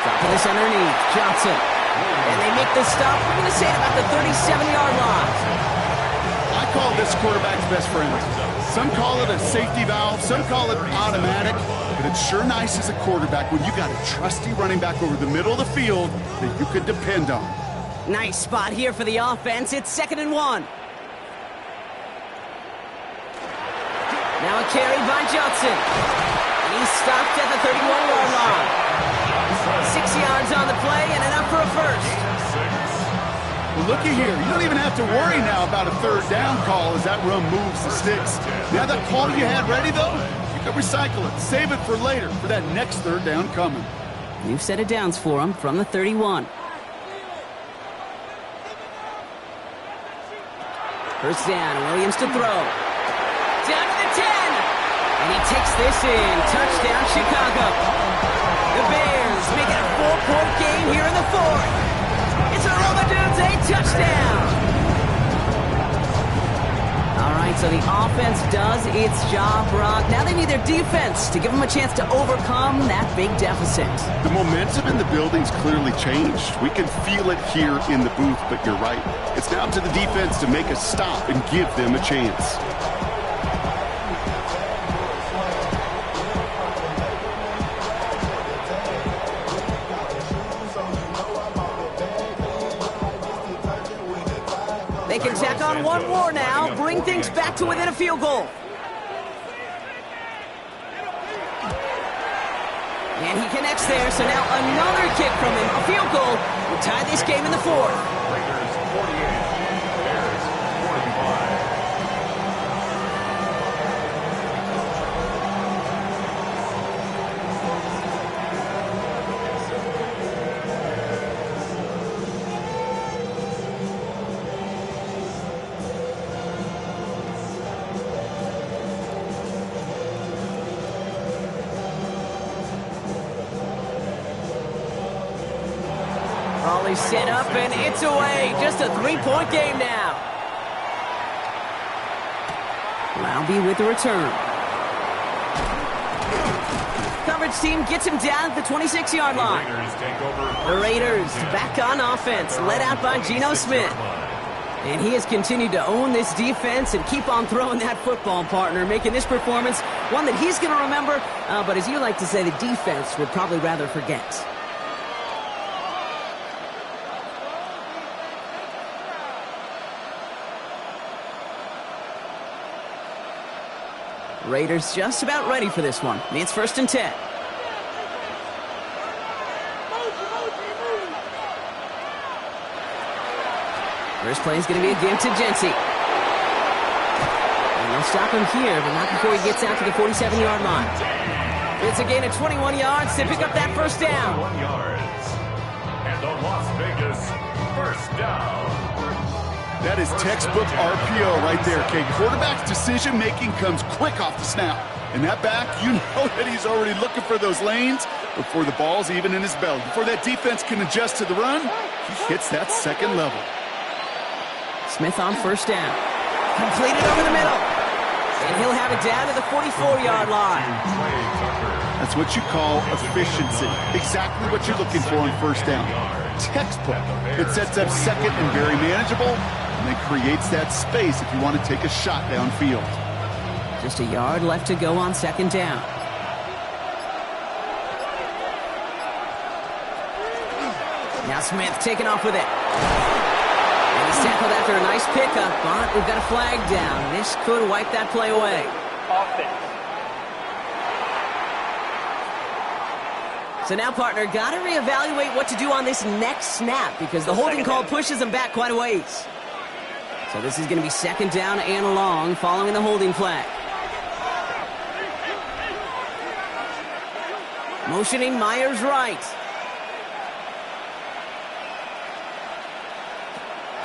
Dropping this underneath. Johnson. And they make the stop. We're going to say it about the 37-yard line. I call this quarterback's best friend. Some call it a safety valve, some call it automatic, but it's sure nice as a quarterback when you got a trusty running back over the middle of the field that you could depend on. Nice spot here for the offense. It's 2nd and 1. Now a carry by Johnson. And he's stopped at the 31-yard line. 6 yards on the play and enough for a first. Well, looky here. You don't even have to worry now about a 3rd down call as that run moves the sticks. Now that call you had ready, though, you can recycle it. Save it for later for that next 3rd down coming. New set of downs for him from the 31. First down, Williams to throw. Down to the 10. And he takes this in. Touchdown, Chicago. The Bears make it a 4-point game here in the 4th. It's a Romadudes, a touchdown. All right, so the offense does its job, Brock. Now they need their defense to give them a chance to overcome that big deficit. The momentum in the building's clearly changed. We can feel it here in the booth, but you're right. It's now up to the defense to make a stop and give them a chance. They can tack on one more now, bring things back to within a field goal. And he connects there, so now another kick from him. A field goal will tie this game in the 4th. Raiders 48, Bears 45. Raleigh set up and it's away. Just a 3-point game now. Lownby with the return. Coverage team gets him down at the 26-yard line. Raiders take over. The Raiders back on offense, led out by Geno Smith. And he has continued to own this defense and keep on throwing that football, partner, making this performance one that he's going to remember, but as you like to say, the defense would probably rather forget. Raiders just about ready for this one. It's 1st and 10. First play is going to be a give to Jency. And they'll stop him here, but not before he gets out to the 47-yard line. It's a gain of 21 yards to pick up that first down. 21 yards. And the Las Vegas first down. That is textbook RPO right there, Kate. Quarterback's decision-making comes quick off the snap. And that back, you know that he's already looking for those lanes before the ball's even in his belly. Before that defense can adjust to the run, he hits that second level. Smith on first down. Completed over the middle. And he'll have it down to the 44-yard line. That's what you call efficiency. Exactly what you're looking for on first down. Textbook. It sets up second and very manageable, and it creates that space if you want to take a shot downfield. Just a yard left to go on second down. Now Smith taking off with it. And he's tackled after a nice pickup, but we've got a flag down. This could wipe that play away. So now, partner, got to reevaluate what to do on this next snap because the holding call pushes them back quite a ways. So this is going to be second down and long following the holding flag. Motioning Myers right.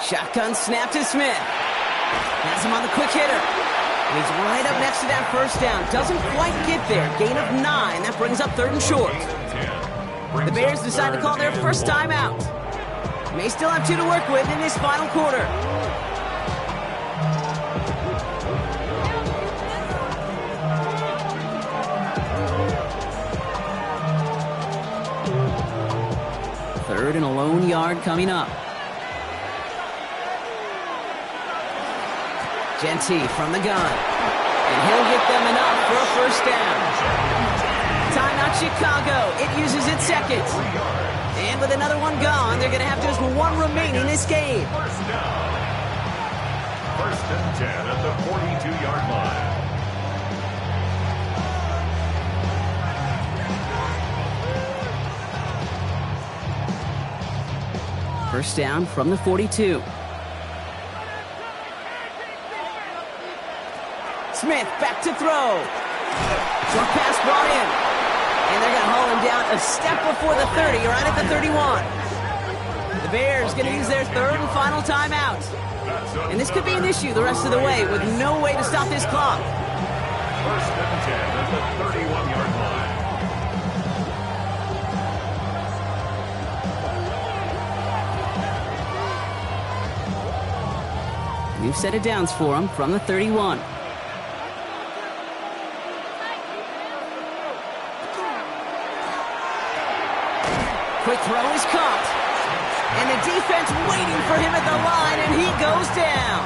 Shotgun snap to Smith. Has him on the quick hitter. And he's right up next to that first down. Doesn't quite get there. Gain of 9. That brings up 3rd and short. The Bears decide to call their first timeout. May still have 2 to work with in this final quarter. Third and a lone yard coming up. Genty from the gun. And he'll get them enough for a first down. Timeout Chicago. It uses its second. And with another one gone, they're going to have just one remaining this game. First down. First and 10 at the 42-yard line. First down from the 42. Smith back to throw. Short pass brought in. And they're going to haul him down a step before the 30, right at the 31. The Bears going to use their third and final timeout. And this could be an issue the rest of the way with no way to stop this clock. First and 10 at the 31-yard line. New set of downs for him from the 31. Quick throw is caught. And the defense waiting for him at the line, and he goes down.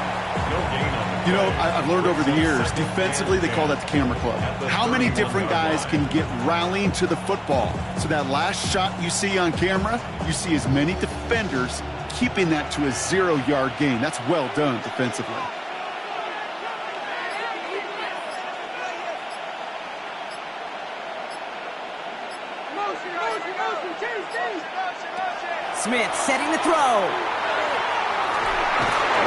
You know, I've learned over the years, defensively, they call that the camera club. How many different guys can get rallying to the football? So that last shot you see on camera, you see as many defenders keeping that to a 0-yard gain. That's well done defensively. Smith setting the throw.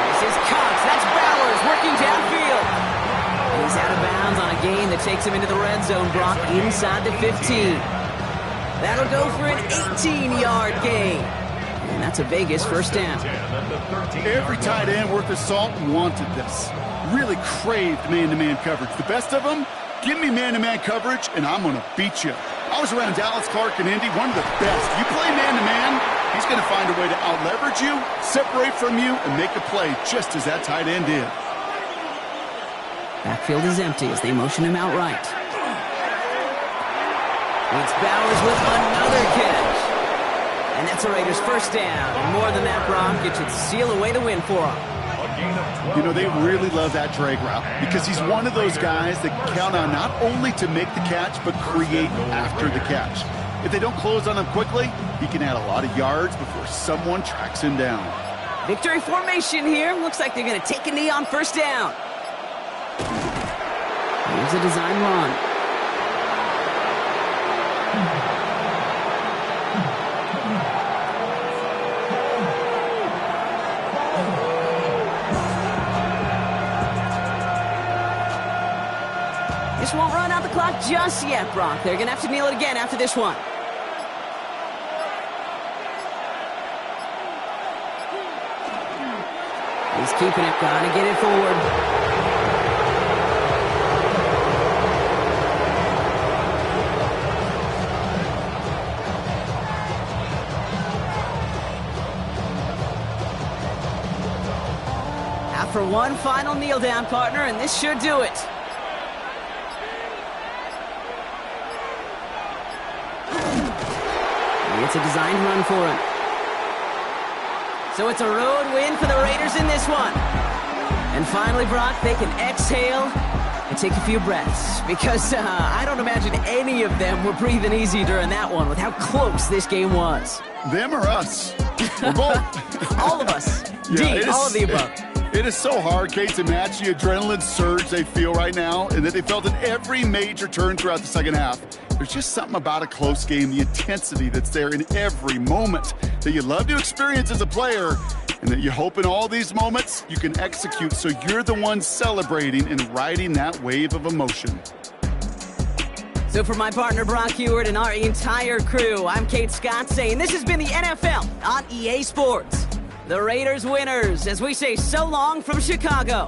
This is Cox. That's Bowers working downfield. He's out of bounds on a gain that takes him into the red zone, Brock, inside the 15. That'll go for an 18-yard gain. And that's a Vegas first down. Every tight end worth his salt wanted this. Really craved man-to-man coverage. The best of them, give me man-to-man coverage, and I'm going to beat you. I was around Dallas Clark and Indy, one of the best. You play man-to-man, he's going to find a way to out-leverage you, separate from you, and make a play just as that tight end did. Backfield is empty as they motion him outright. It's Bowers with another catch. And that's a Raiders first down. And more than that, Brock, it should seal away the win for him. You know, they really love that drag route because he's one of those guys that count on not only to make the catch, but create after the catch. If they don't close on him quickly, he can add a lot of yards before someone tracks him down. Victory formation here. Looks like they're going to take a knee on first down. Here's a design run. This won't run out the clock just yet, Brock. They're going to have to kneel it again after this one. He's keeping it, trying to get it forward. After one final kneel down, partner, and this should do it. It's a designed run for him. So it's a road win for the Raiders in this one. And finally, Brock, they can exhale and take a few breaths. Because I don't imagine any of them were breathing easy during that one with how close this game was. Them or us? We're both. All of us. Yeah, D, all of the above. It is so hard, Kate, to match the adrenaline surge they feel right now and that they felt at every major turn throughout the second half. There's just something about a close game, the intensity that's there in every moment that you love to experience as a player, and that you hope in all these moments you can execute so you're the one celebrating and riding that wave of emotion. So for my partner Brock Heward and our entire crew, I'm Kate Scott saying this has been the NFL on EA Sports. The Raiders winners as we say so long from Chicago.